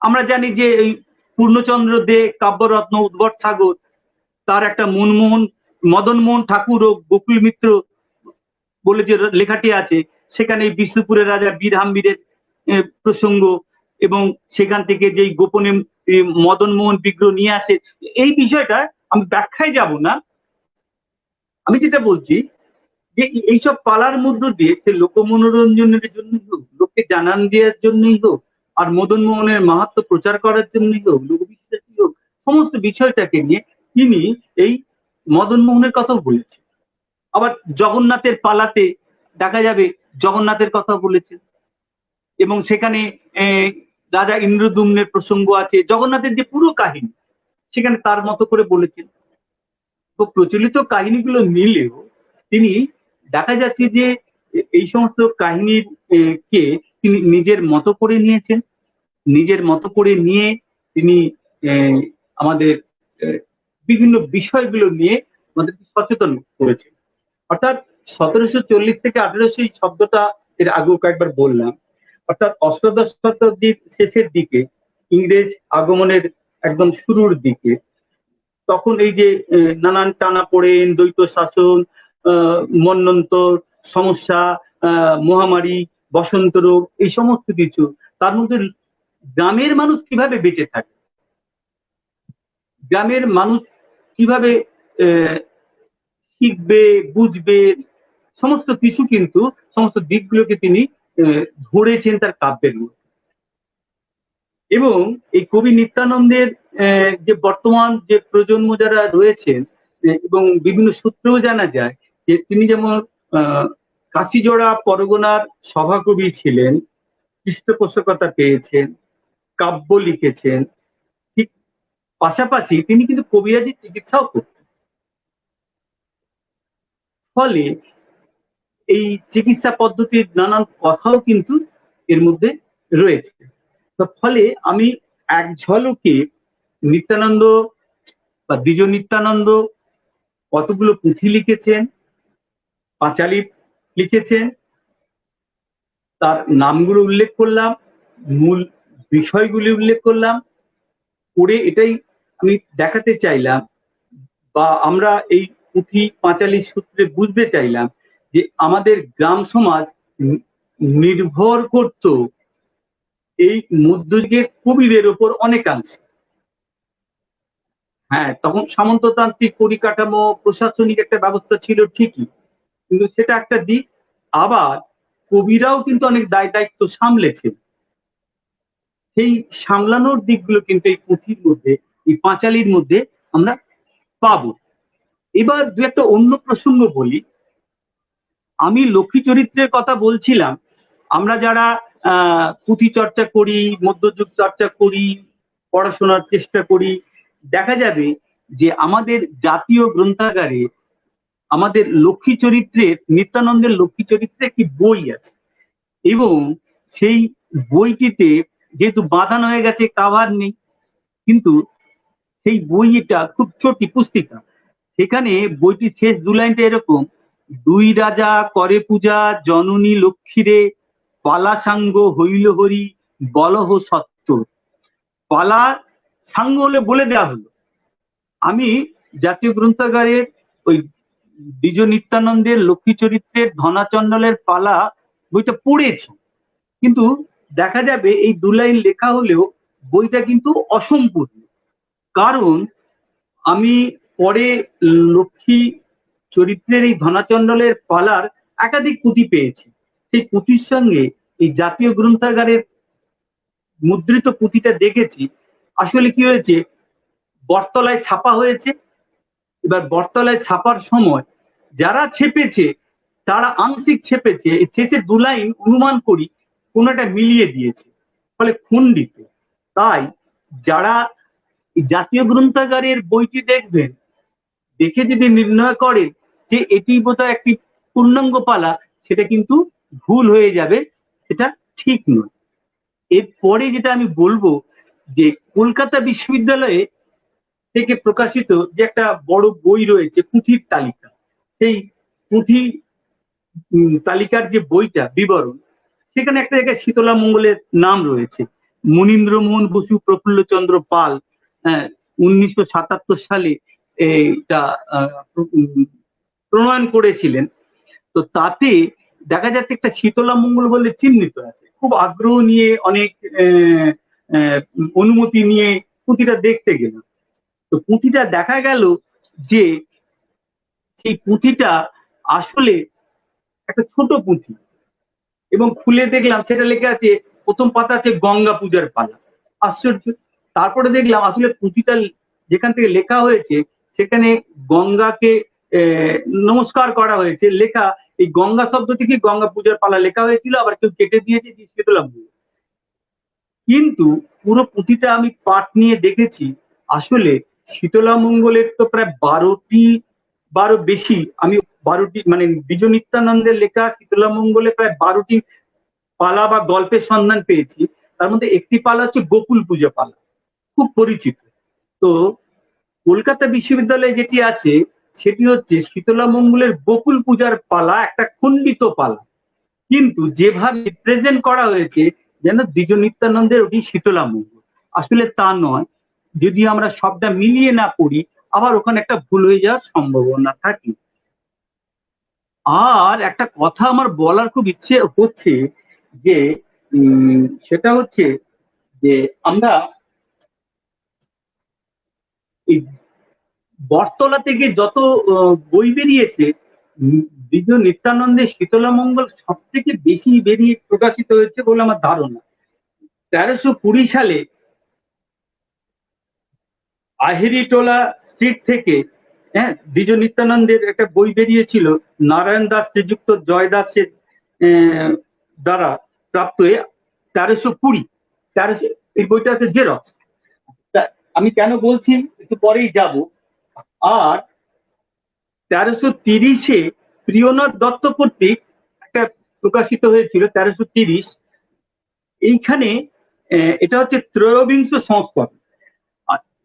আমরা জানি যে এই পূর্ণচন্দ্র দে কাব্যরত্ন উদ্ভট সাগর, তার একটা মদন মোহন ঠাকুর ও গোকুল মিত্র বলে যে লেখাটি আছে, সেখানে বিষ্ণুপুরের রাজা বীর হাম্বিরের প্রসঙ্গ, এবং সেখান থেকে যেই গোপনে মদন মোহন বিগ্রহ নিয়ে আসে, এই বিষয়টা আমি ব্যাখ্যায় যাব না। আমি যেটা বলছি যে এইসব পালার মধ্য দিয়ে সে লোক মনোরঞ্জনের জন্যই হোক, লোককে জানান দেওয়ার জন্যই হোক, আর মদন মোহনের মাহাত্ম্য প্রচার করার জন্যই হোক, লোকবিশ্বাসী হোক, সমস্ত বিষয়টাকে নিয়ে তিনি এই মদন মোহনের কথাও বলেছেন। আবার জগন্নাথের পালাতে দেখা যাবে জগন্নাথের কথা বলেছেন, এবং সেখানে রাজা ইন্দ্রদ্যুম্নের প্রসঙ্গ আছে। জগন্নাথের যে পুরো কাহিনী সেখানে তার মতো করে বলেছেন। তো প্রচলিত কাহিনীগুলো নিলেও তিনি দেখা যাচ্ছে যে এই সমস্ত কাহিনীর কে তিনি নিজের মতো করে নিয়েছেন, নিজের মতো করে নিয়ে তিনি আমাদের বিভিন্ন বিষয়গুলো নিয়ে আমাদেরকে সচেতন করেছেন। অর্থাৎ 1740 থেকে 1800 শব্দটা এর আগেও কয়েকবার বললাম, অর্থাৎ অষ্টাদশ শতাব্দীর শেষের দিকে, ইংরেজ আগমনের একদম শুরুর দিকে, তখন এই যে নানান টানাপোড়েন, দ্বৈত শাসন, মন্বন্তর সমস্যা, মহামারী, বসন্ত রোগ, এই সমস্ত কিছু, তার মধ্যে গ্রামের মানুষ কিভাবে বেঁচে থাকে, গ্রামের মানুষ কিভাবে শিখবে, বুঝবে, সমস্ত কিছু কিন্তু সমস্ত দিকগুলোকে তিনি ধরেছেন তার কাব্যের মধ্যে। এবং এই কবি নিত্যানন্দের যে বর্তমান যে প্রজন্ম যারা রয়েছেন, এবং বিভিন্ন সূত্রেও জানা যায় যে তিনি যেমন কাশিজোড়া পরগনার সভাকবি ছিলেন, পৃষ্ঠপোষকতা পেয়েছেন, কাব্য লিখেছেন, ঠিক পাশাপাশি তিনি কিন্তু কবিরাজি চিকিৎসাও করতেন। ফলে এই চিকিৎসা পদ্ধতির নানান কথাও কিন্তু এর মধ্যে রয়েছে। তো ফলে আমি এক ঝলকে নিত্যানন্দ বা দ্বিজ নিত্যানন্দ কতগুলো পুঁথি লিখেছেন, পাঁচালী লিখেছেন, তার নামগুলো উল্লেখ করলাম, মূল বিষয়গুলি উল্লেখ করলাম, করে এটাই আমি দেখাতে চাইলাম, বা আমরা এই পুঁথি পাঁচালীর সূত্রে বুঝতে চাইলাম যে আমাদের গ্রাম সমাজ নির্ভর করত এই মধ্যযুগের কবিদের ওপর অনেকাংশে। হ্যাঁ, তখন সামন্ততান্ত্রিক পরিকাঠামো, প্রশাসনিক একটা ব্যবস্থা ছিল ঠিকই, কিন্তু সেটা একটা দিক। আবার কবিরাও কিন্তু অনেক দায় দায়িত্ব সামলেছেন, সেই সামলানোর দিকগুলো কিন্তু এই পুঁথির মধ্যে, এই পাঁচালীর মধ্যে আমরা পাবো। এবার দু একটা অন্য প্রসঙ্গ বলি। আমি লক্ষ্মী চরিত্রের কথা বলছিলাম, আমরা যারা পুঁথি চর্চা করি, মধ্যযুগ চর্চা করি, পড়াশোনার চেষ্টা করি, দেখা যাবে যে আমাদের জাতীয় গ্রন্থাগারে আমাদের লক্ষ্মী চরিত্রের, নিত্যানন্দের লক্ষ্মী চরিত্রে একটি বই আছে, এবং সেই বইটিতে যেহেতু বাঁধানো হয়ে গেছে, কাভার নেই, কিন্তু সেই বইটা খুব ছোটি পুস্তিকা। সেখানে বইটির শেষ দু লাইনটা এরকম: দুই রাজা করে পূজা জননী লক্ষ্মীরে, পালা সাঙ্গ হইল হরি বলহ সত্য। পালা সাঙ্গ হলে বলে দেওয়া হলো। আমি জাতীয় গ্রন্থাগারের ওই দ্বিজ নিত্যানন্দের লক্ষ্মী চরিত্রের ধনাচণ্ডলের পালা বইটা পড়েছি, কিন্তু দেখা যাবে এই দু লাইন লেখা হলেও বইটা কিন্তু অসম্পূর্ণ। কারণ আমি পরে লক্ষ্মী চরিত্রের এই ধনাচণ্ডলের পালার একাধিক পুঁথি পেয়েছি, সেই পুঁথির সঙ্গে এই জাতীয় গ্রন্থাগারের মুদ্রিত পুঁথিটা দেখেছি। আসলে কি হয়েছে, বটতলায় ছাপা হয়েছে। এবার বটতলায় ছাপার সময় যারা ছেপেছে তারা আংশিক ছেপেছে, শেষে দু লাইন অনুমান করি কোনোটা মিলিয়ে দিয়েছে, ফলে খণ্ডিত। তাই যারা জাতীয় গ্রন্থাগারের বইটি দেখবেন, দেখে যদি নির্ণয় করে যে এটি বোধহয় একটি পূর্ণাঙ্গ পালা, সেটা কিন্তু ভুল হয়ে যাবে, সেটা ঠিক নয়। এরপরে যেটা আমি বলবো, যে কলকাতা বিশ্ববিদ্যালয়ে থেকে প্রকাশিত যে একটা বড় বই রয়েছে পুঁথির তালিকা, সেই পুঁথি তালিকার যে বইটা বিবরণ, সেখানে একটা জায়গায় শীতলা মঙ্গলের নাম রয়েছে। মনীন্দ্রমোহন বসু প্রফুল্লচন্দ্র পাল 1977 সালে এটা প্রণয়ন করেছিলেন। তো তাতে দেখা যাচ্ছে একটা শীতলা মঙ্গল বলে চিহ্নিত আছে। খুব আগ্রহ নিয়ে, অনেক অনুমতি নিয়ে পুঁথিটা দেখতে গেলাম। তো পুঁথিটা দেখা গেল যে সেই পুঁথিটা আসলে একটা ছোট পুঁথি, এবং খুলে দেখলাম সেটা লেখা আছে, প্রথম পাতা আছে গঙ্গা পূজার পালা। আশ্চর্য! তারপরে দেখলাম আসলে পুঁথিটা যেখান থেকে লেখা হয়েছে সেখানে গঙ্গাকে নমস্কার করা হয়েছে, লেখা এই গঙ্গা শব্দ থেকে গঙ্গা পূজার পালা লেখা হয়েছিল, আবার কেউ কেটে দিয়েছে যে শীতলা মঙ্গল। কিন্তু পুরো পুঁথিটা আমি পাঠ নিয়ে দেখেছি, আসলে শীতলা মঙ্গলের তো প্রায় 12টি বেশি, আমি 12টি মানে দ্বিজ নিত্যানন্দের লেখা শীতলা মঙ্গলে প্রায় 12টি পালা বা গল্পের সন্ধান পেয়েছি। তার মধ্যে একটি পালা হচ্ছে গোকুল পূজা পালা, খুব পরিচিত। তো কলকাতা বিশ্ববিদ্যালয়ে যেটি আছে সেটি হচ্ছে শীতলা মঙ্গলের গোকুল পূজার পালা, একটা খণ্ডিত পালা, কিন্তু যেভাবে প্রেজেন্ট করা হয়েছে যেন দ্বিজ নিত্যানন্দের ওটি শীতলা মঙ্গল। আসলে তা নয়, যদি আমরা সবটা মিলিয়ে না পড়ি আবার ওখানে একটা ভুল হয়ে যাওয়ার সম্ভাবনা থাকে। আর একটা কথা আমার বলার খুব ইচ্ছে হচ্ছে, যে সেটা হচ্ছে যে আমরা এই বটতলা থেকে যত বই বেরিয়েছে, দ্বিজ নিত্যানন্দের শীতলা মঙ্গল সব থেকে বেশি বেরিয়ে প্রকাশিত হয়েছে বলে আমার ধারণা। 1320 সালে আহিরিটোলা স্ট্রিট থেকে দ্বিজ নিত্যানন্দের একটা বই বেরিয়েছিল, নারায়ণ দাস শ্রীযুক্ত জয় দাসের দ্বারা প্রাপ্ত। 1320 এই বইটা হচ্ছে জেরক্স। আমি কেন বলছি একটু পরেই যাব। আর 1330-এ প্রিয়নাথ দত্ত কর্তৃক একটা প্রকাশিত হয়েছিল 1330। এইখানে এটা হচ্ছে ত্রয়োবিংশ সংস্করণ।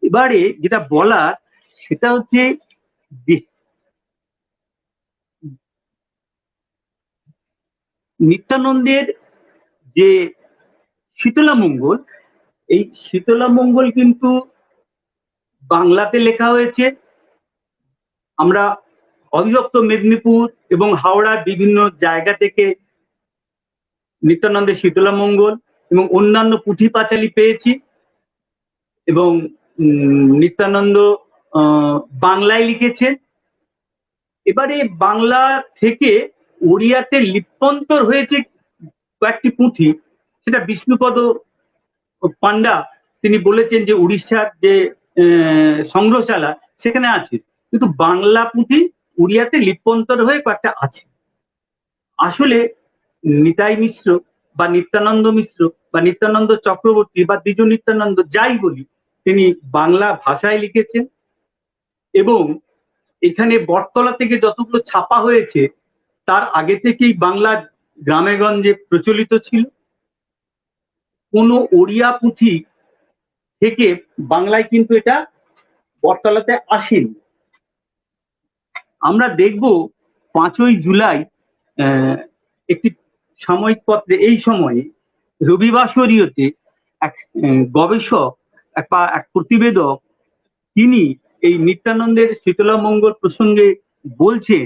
এবারে যেটা বলার সেটা হচ্ছে যে নিত্যানন্দের যে শীতলা মঙ্গল, এই শীতলা মঙ্গল কিন্তু বাংলাতে লেখা হয়েছে। আমরা অবিভক্ত মেদিনীপুর এবং হাওড়ার বিভিন্ন জায়গা থেকে নিত্যানন্দের শীতলা মঙ্গল এবং অন্যান্য পুঁথি পাঁচালি পেয়েছি, এবং নিত্যানন্দ বাংলায় লিখেছেন। এবারে বাংলা থেকে ওড়িয়াতে লিপ্যন্তর হয়েছে কয়েকটি পুঁথি, সেটা বিষ্ণুপদ পান্ডা তিনি বলেছেন যে উড়িষ্যার যে সংগ্রহশালা সেখানে আছে, কিন্তু বাংলা পুঁথি উড়িয়াতে লিপ্যন্তর হয়ে কয়েকটা আছে। আসলে নিতাই মিশ্র বা নিত্যানন্দ মিশ্র বা নিত্যানন্দ চক্রবর্তী বা দ্বিজ নিত্যানন্দ যাই বলি, তিনি বাংলা ভাষায় লিখেছেন। এবং এখানে বটতলা থেকে যতগুলো ছাপা হয়েছে তার আগে থেকেই বাংলা গ্রামে গঞ্জে প্রচলিত ছিল। কোনো ওড়িয়া পুঁথি থেকে বাংলায় কিন্তু এটা বটতলাতে আসেনি। আমরা দেখব 5ই জুলাই একটি সাময়িক পত্রে এই সময়ে রবিবাসরীয়তে এক গবেষক এক প্রতিবেদক তিনি এই নিত্যানন্দের শীতলা মঙ্গল প্রসঙ্গে বলছেন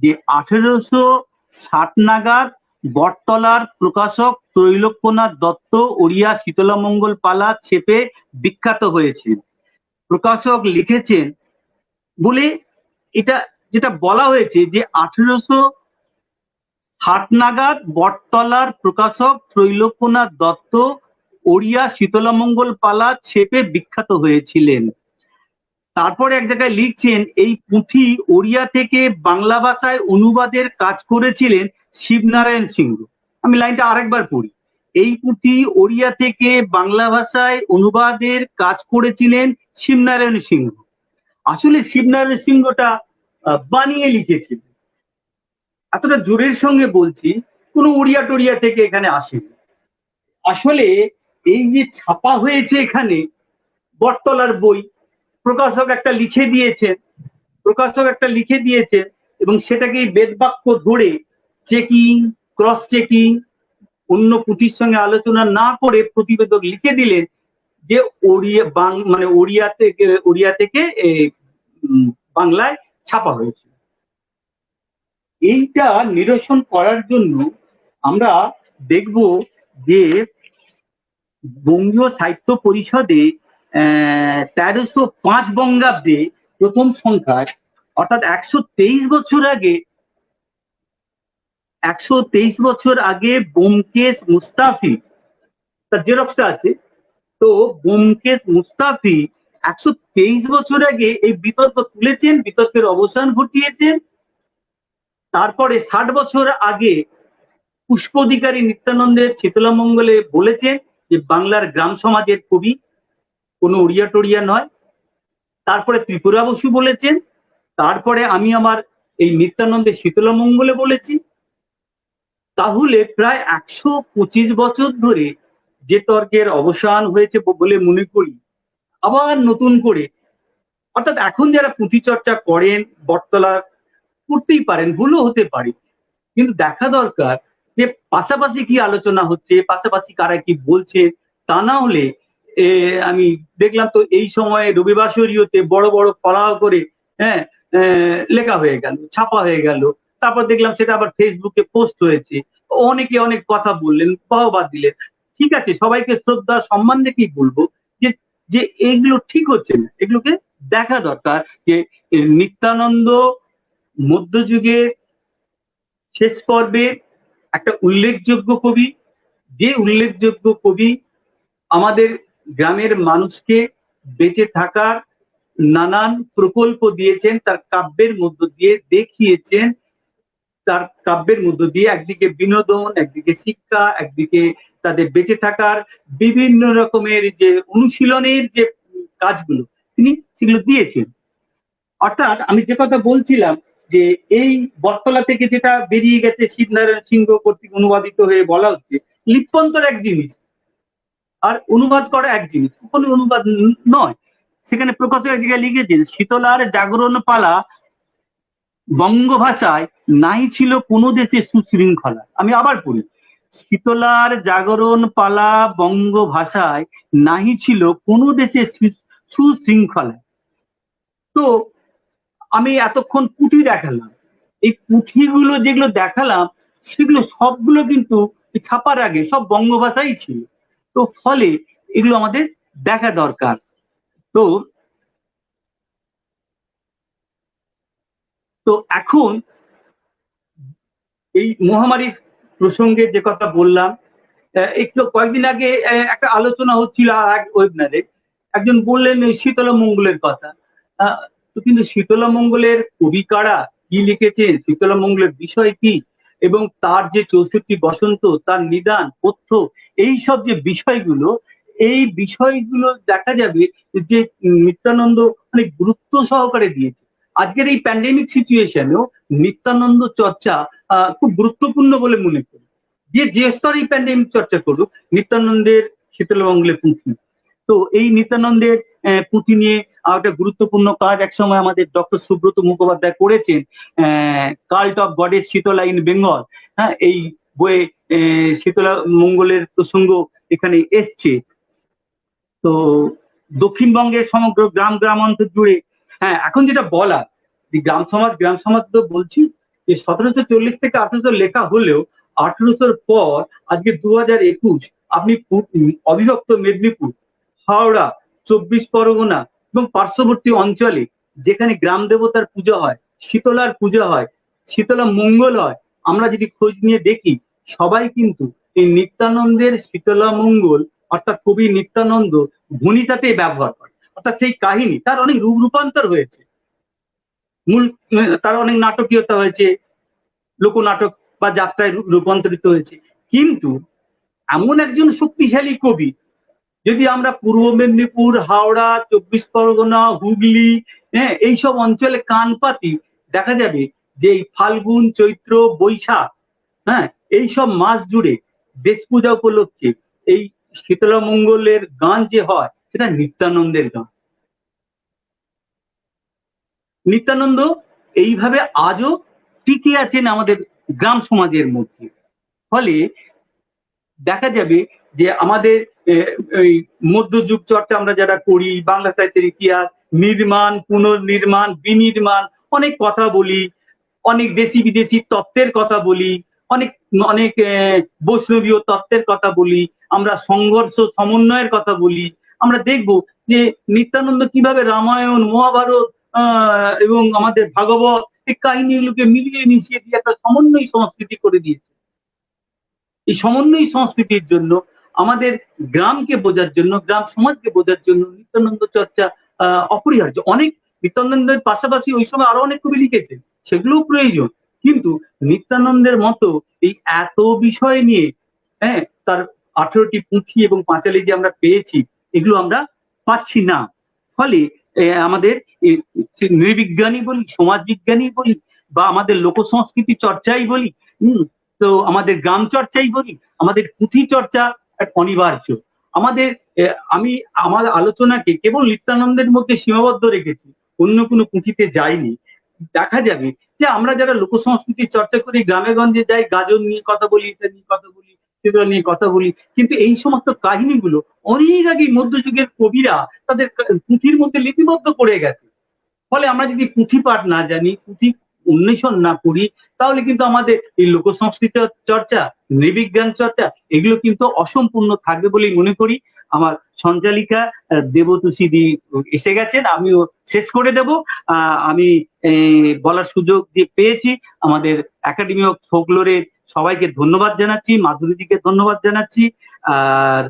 যে 1860 নাগাদ বটতলার প্রকাশক ত্রৈলোক্যনাথ দত্ত ওড়িয়া শীতলা মঙ্গল পালা ছেপে বিখ্যাত হয়েছেন। প্রকাশক লিখেছেন বলে এটা যেটা বলা হয়েছে যে 1860 নাগাদ বটতলার প্রকাশক ত্রৈলোক্যনাথ দত্ত ওড়িয়া শীতলা মঙ্গল পালা ছেপে বিখ্যাত হয়েছিলেন। তারপরে এক জায়গায় লিখছেন এই পুঁথি ওড়িয়া থেকে বাংলা ভাষায় অনুবাদের কাজ করেছিলেন শিবনারায়ণ সিংহ। আমি লাইনটা আরেকবার পড়ি, এই পুঁথি ওড়িয়া থেকে বাংলা ভাষায় অনুবাদের কাজ করেছিলেন শিবনারায়ণ সিংহ। আসলে শিবনারায়ণ সিংহটা বানিয়ে লিখেছিলেন। এতটা জোরের সঙ্গে বলছি, কোনো ওড়িয়া টোড়িয়া থেকে এখানে আসেনি। আসলে এই যে ছাপা হয়েছে এখানে বটতলার বই, প্রকাশক একটা লিখে দিয়েছেন এবং সেটাকেই বেদবাক্য ধরে চেকিং, ক্রস চেকিং, অন্য পুঁথির সঙ্গে আলোচনা না করে প্রতিবেদক লিখে দিলেন যে ওড়িয়া থেকে বাংলায় ছাপা হয়েছে। এইটা নিরসন করার জন্য আমরা দেখব যে বঙ্গীয় সাহিত্য পরিষদে 1305 বঙ্গাব্দে প্রথম সংখ্যায়, অর্থাৎ 123 বছর আগে ব্যোমকেশ মুস্তাফি, তার জেরক্সটা আছে, তো ব্যোমকেশ মুস্তাফি 123 বছর আগে এই বিতর্ক তুলেছেন, বিতর্কের অবসান ঘটিয়েছেন। তারপরে 60 বছর আগে পুষ্প অধিকারী নিত্যানন্দের শীতলা মঙ্গলে বলেছেন যে বাংলার গ্রাম সমাজের কবি, কোনো ওড়িয়া টোড়িয়া নয়। তারপরে ত্রিপুরা বসু বলেছেন, তারপরে আমি আমার এই নিত্যানন্দের শীতলা মঙ্গলে বলেছি। তাহলে প্রায় 125 বছর ধরে যে তর্কের অবসান হয়েছে বলে মনে করি, আবার নতুন করে, অর্থাৎ এখন যারা পুঁথি চর্চা করেন বটতলা করতেই পারেন, ভুলও হতে পারে, কিন্তু দেখা দরকার যে পাশাপাশি কি আলোচনা হচ্ছে, পাশাপাশি কারা কি বলছে। তা না হলে আমি দেখলাম তো এই সময়ে রবিবাসরীয়তে বড় বড় পড়াও করে লেখা হয়ে গেল, ছাপা হয়ে গেল, তারপর দেখলাম সেটা আবার ফেসবুকে পোস্ট হয়েছে, অনেকে অনেক কথা বললেন, বাহবা দিলেন। ঠিক আছে, সবাইকে শ্রদ্ধা সম্মান রেখেই বলবো যে যে এগুলো ঠিক হচ্ছে না, এগুলোকে দেখা দরকার যে নিত্যানন্দ মধ্যযুগের শেষ পর্বে একটা উল্লেখযোগ্য কবি, যে উল্লেখযোগ্য কবি আমাদের গ্রামের মানুষকে বেঁচে থাকার নানান প্রকল্প দিয়েছেন, তার কাব্যের মধ্য দিয়ে দেখিয়েছেন, তার কাব্যের মধ্য দিয়ে একদিকে বিনোদন, একদিকে শিক্ষা, একদিকে তাদের বেঁচে থাকার বিভিন্ন রকমের যে অনুশীলনের যে কাজগুলো তিনি সেগুলো দিয়েছেন। অর্থাৎ আমি যে কথা বলছিলাম যে এই বটতলা থেকে যেটা বেরিয়ে গেছে শিবনারায়ণ সিংহ কর্তৃক অনুবাদিত হয়ে বলা হচ্ছে, লিপ্যন্তর এক জিনিস আর অনুবাদ করা এক জিনিস, কোনো অনুবাদ নয়। সেখানে প্রকাশক এক জায়গায় লিখেছেন শীতলার জাগরণ পালা বঙ্গভাষায় নাই ছিল কোনো দেশে সুশৃঙ্খলা। আমি আবার পড়ি, শীতলার জাগরণ পালা বঙ্গভাষায় নাহি ছিল কোনো দেশে সুশৃঙ্খলা। তো আমি এতক্ষণ পুঁথি দেখালাম, এই পুঁথিগুলো যেগুলো দেখালাম সেগুলো সবগুলো কিন্তু ছাপার আগে সব বঙ্গভাষাই ছিল। তো ফলে এগুলো আমাদের দেখা দরকার। তো তো এখন এই মহামারীর প্রসঙ্গে যে কথা বললাম, একটু কয়েকদিন আগে একটা আলোচনা হচ্ছিল এক ওয়েবিনারে, একজন বললেন শীতলা মঙ্গলের কথা। তো কিন্তু শীতলা মঙ্গলের কবি কারা, কি লিখেছেন, শীতলা মঙ্গলের বিষয় কি, এবং তার যে 64 বসন্ত, তার নিদান, পথ্য, এই সব যে বিষয়গুলো, এই বিষয়গুলো দেখা যাবে যে নিত্যানন্দ অনেক গুরুত্ব সহকারে দিয়েছে। আজকের এই প্যান্ডেমিক সিচুয়েশনেও নিত্যানন্দ চর্চা খুব গুরুত্বপূর্ণ বলে মনে করি। যে স্তরেই প্যান্ডেমিক চর্চা করুক, নিত্যানন্দের শীতলমঙ্গলে পুঁথি, তো এই নিত্যানন্দের পুঁথি নিয়ে একটা গুরুত্বপূর্ণ কাজ একসময় আমাদের ডক্টর সুব্রত মুখোপাধ্যায় করেছেন, cult of goddess Shitala in Bengal. হ্যাঁ, এই বইয়ে শীতলা মঙ্গলের প্রসঙ্গ এখানে এসছে। তো দক্ষিণবঙ্গের সমগ্র গ্রাম গ্রামান্তর জুড়ে, হ্যাঁ, এখন যেটা বলা যে গ্রাম সমাজ তো বলছি যে 1740 থেকে 1800 লেখা হলেও 1800 পর আজকে 2021 আপনি অবিভক্ত মেদিনীপুর, হাওড়া, 24 পরগনা এবং পার্শ্ববর্তী অঞ্চলে যেখানে গ্রাম দেবতার পুজো হয়, শীতলার পুজো হয়, শীতলা মঙ্গল হয়, আমরা যদি খোঁজ নিয়ে দেখি সবাই কিন্তু এই নিত্যানন্দের শীতলা মঙ্গল অর্থাৎ কবি নিত্যানন্দ ভণিতাতে ব্যবহার করে। অর্থাৎ সেই কাহিনী তার অনেক রূপান্তর হয়েছে, তার অনেক নাটকীয়তা হয়েছে, লোকনাটক বা যাত্রায় রূপান্তরিত হয়েছে। কিন্তু এমন একজন শক্তিশালী কবি, যদি আমরা পূর্ব মেদিনীপুর, হাওড়া, 24 পরগনা, হুগলি, হ্যাঁ, এইসব অঞ্চলে কান পাতি, দেখা যাবে যে এই ফাল্গুন, চৈত্র, বৈশাখ, হ্যাঁ, এইসব মাস জুড়ে দেশ পূজা উপলক্ষে এই শীতলা মঙ্গলের গান যে হয় সেটা নিত্যানন্দের গান। নিত্যানন্দ এইভাবে আজও টিকে আছেন আমাদের গ্রাম সমাজের মধ্যে। ফলে দেখা যাবে যে আমাদের এই মধ্যযুগ চর্চা আমরা যারা করি, বাংলা সাহিত্যের ইতিহাস, নির্মাণ, পুনর্নির্মাণ, বিনির্মাণ, অনেক কথা বলি, অনেক দেশি বিদেশি তত্ত্বের কথা বলি, অনেক অনেক বৈষ্ণবীয় তত্ত্বের কথা বলি, আমরা সংঘর্ষ সমন্বয়ের কথা বলি। আমরা দেখব যে নিত্যানন্দ কিভাবে রামায়ণ, মহাভারত এবং আমাদের ভাগবত এই কাহিনীগুলোকে মিলিয়ে মিশিয়ে দিয়ে একটা সমন্বয় সংস্কৃতি করে দিয়েছে। এই সমন্বয় সংস্কৃতির জন্য, আমাদের গ্রামকে বোঝার জন্য, গ্রাম সমাজকে বোঝার জন্য নিত্যানন্দ চর্চা অপরিহার্য। অনেক নিত্যানন্দের পাশাপাশি ওই সময় আরো অনেক কবি লিখেছেন, সেগুলোও প্রয়োজন, কিন্তু নিত্যানন্দের মতো এই এত বিষয় নিয়ে, হ্যাঁ, তার 18টি পুঁথি এবং পাঁচালী যে আমরা পেয়েছি, এগুলো আমরা পাচ্ছি না। ফলে আমাদের নৃবিজ্ঞানী বলি, সমাজ বিজ্ঞানী বলি, বা আমাদের লোক সংস্কৃতি চর্চাই বলি, তো আমাদের গ্রাম চর্চাই বলি, আমাদের পুঁথি চর্চা অনিবার্য। আমাদের আমি আমার আলোচনাকে কেবল নিত্যানন্দের মধ্যে সীমাবদ্ধ রেখেছি, অন্য কোনো পুঁথিতে যাইনি। দেখা যাবে যে আমরা যারা লোক সংস্কৃতির চর্চা করি, গ্রামে গঞ্জে যাই, গাজন নিয়ে কথা বলি, এটা নিয়ে কথা বলি, সেগুলো নিয়ে কথা বলি, কিন্তু এই সমস্ত কাহিনীগুলো অনেক আগে মধ্যযুগের কবিরা তাদের পুঁথির মধ্যে লিপিবদ্ধ করে গেছে। ফলে আমরা যদি পুঁথি পাঠ না জানি, পুঁথি উন্মেষণ না করি, তাহলে কিন্তু আমাদের এই লোক সংস্কৃতি চর্চা, নৃবিজ্ঞান চর্চা, এগুলো কিন্তু অসম্পূর্ণ থাকবে বলেই মনে করি। আমার সঞ্চালিকা দেবতোষী দি এসে গেছেন, আমিও শেষ করে দেব। আমি বলার সুযোগ যে পেয়েছি, আমাদের একাডেমি অফ ফোকলোরের সবাইকে ধন্যবাদ জানাচ্ছি, মাধুরীদিকে ধন্যবাদ জানাচ্ছি, আর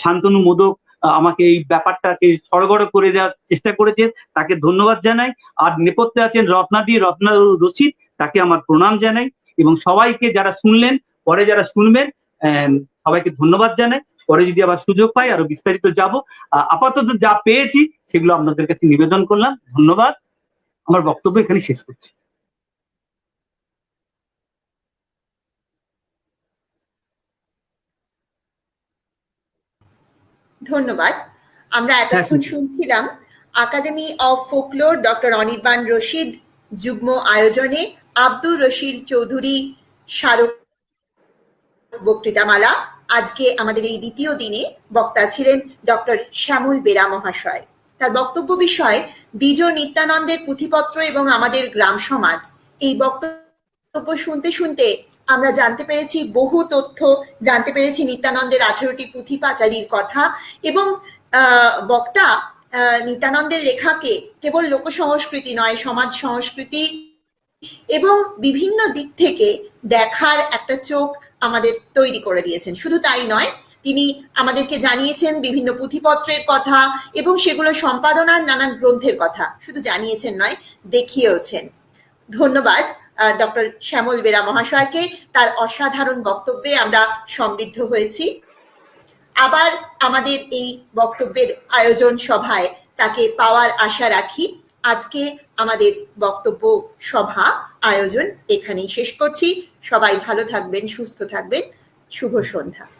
শান্তনু মোদক আমাকে এই ব্যাপারটাকে সড়গড় করে দেওয়ার চেষ্টা করেছেন, তাকে ধন্যবাদ জানাই। আর নেপথ্যে আছেন রত্না রশিদ, তাকে আমার প্রণাম জানাই, এবং সবাইকে যারা শুনলেন, পরে যারা শুনবেন, সবাইকে ধন্যবাদ জানাই। পরে যদি আবার সুযোগ পাই আরো বিস্তারিত যাব। আপাতত যা পেয়েছি সেগুলো আপনাদের কাছে নিবেদন করলাম। ধন্যবাদ, আমার বক্তব্য এখানে শেষ করছি। ধন্যবাদ। আমরা এতক্ষণ শুনছিলাম academy of folklore doctor Anirban Rashid যুগ্ম আয়োজনে আব্দুর রশিদ চৌধুরী স্মারক বক্তৃতামালা। আজকে আমাদের এই দ্বিতীয় দিনে বক্তা ছিলেন ডক্টর শ্যামল বেরা মহাশয়। তার বক্তব্য বিষয় দ্বিজ নিত্যানন্দের পুঁথিপত্র এবং আমাদের গ্রাম সমাজ। এই বক্তব্য শুনতে শুনতে আমরা জানতে পেরেছি বহু তথ্য, জানতে পেরেছি নিত্যানন্দের 18টি পুঁথি পাঁচালীর কথা, এবং বক্তা নিত্যানন্দের লেখাকে কেবল লোক সংস্কৃতি নয়, সমাজ সংস্কৃতি এবং বিভিন্ন দিক থেকে দেখার একটা চোখ আমাদের তৈরি করে দিয়েছেন। শুধু তাই নয়, তিনি আমাদেরকে জানিয়েছেন বিভিন্ন পুঁথিপত্রের কথা এবং সেগুলো সম্পাদনার নানান গ্রন্থের কথা। শুধু জানিয়েছেন নয়, দেখিয়েওছেন। ধন্যবাদ ডক্টর শ্যামল বেরা মহাশয়কে। তার অসাধারণ বক্তব্যে আমরা সমৃদ্ধ হয়েছি। আবার আমাদের এই বক্তব্যের আয়োজন সভায় তাকে পাওয়ার আশা রাখি। আজকে আমাদের বক্তব্য সভা আয়োজন এখানেই শেষ করছি। সবাই ভালো থাকবেন, সুস্থ থাকবেন। শুভ সন্ধ্যা।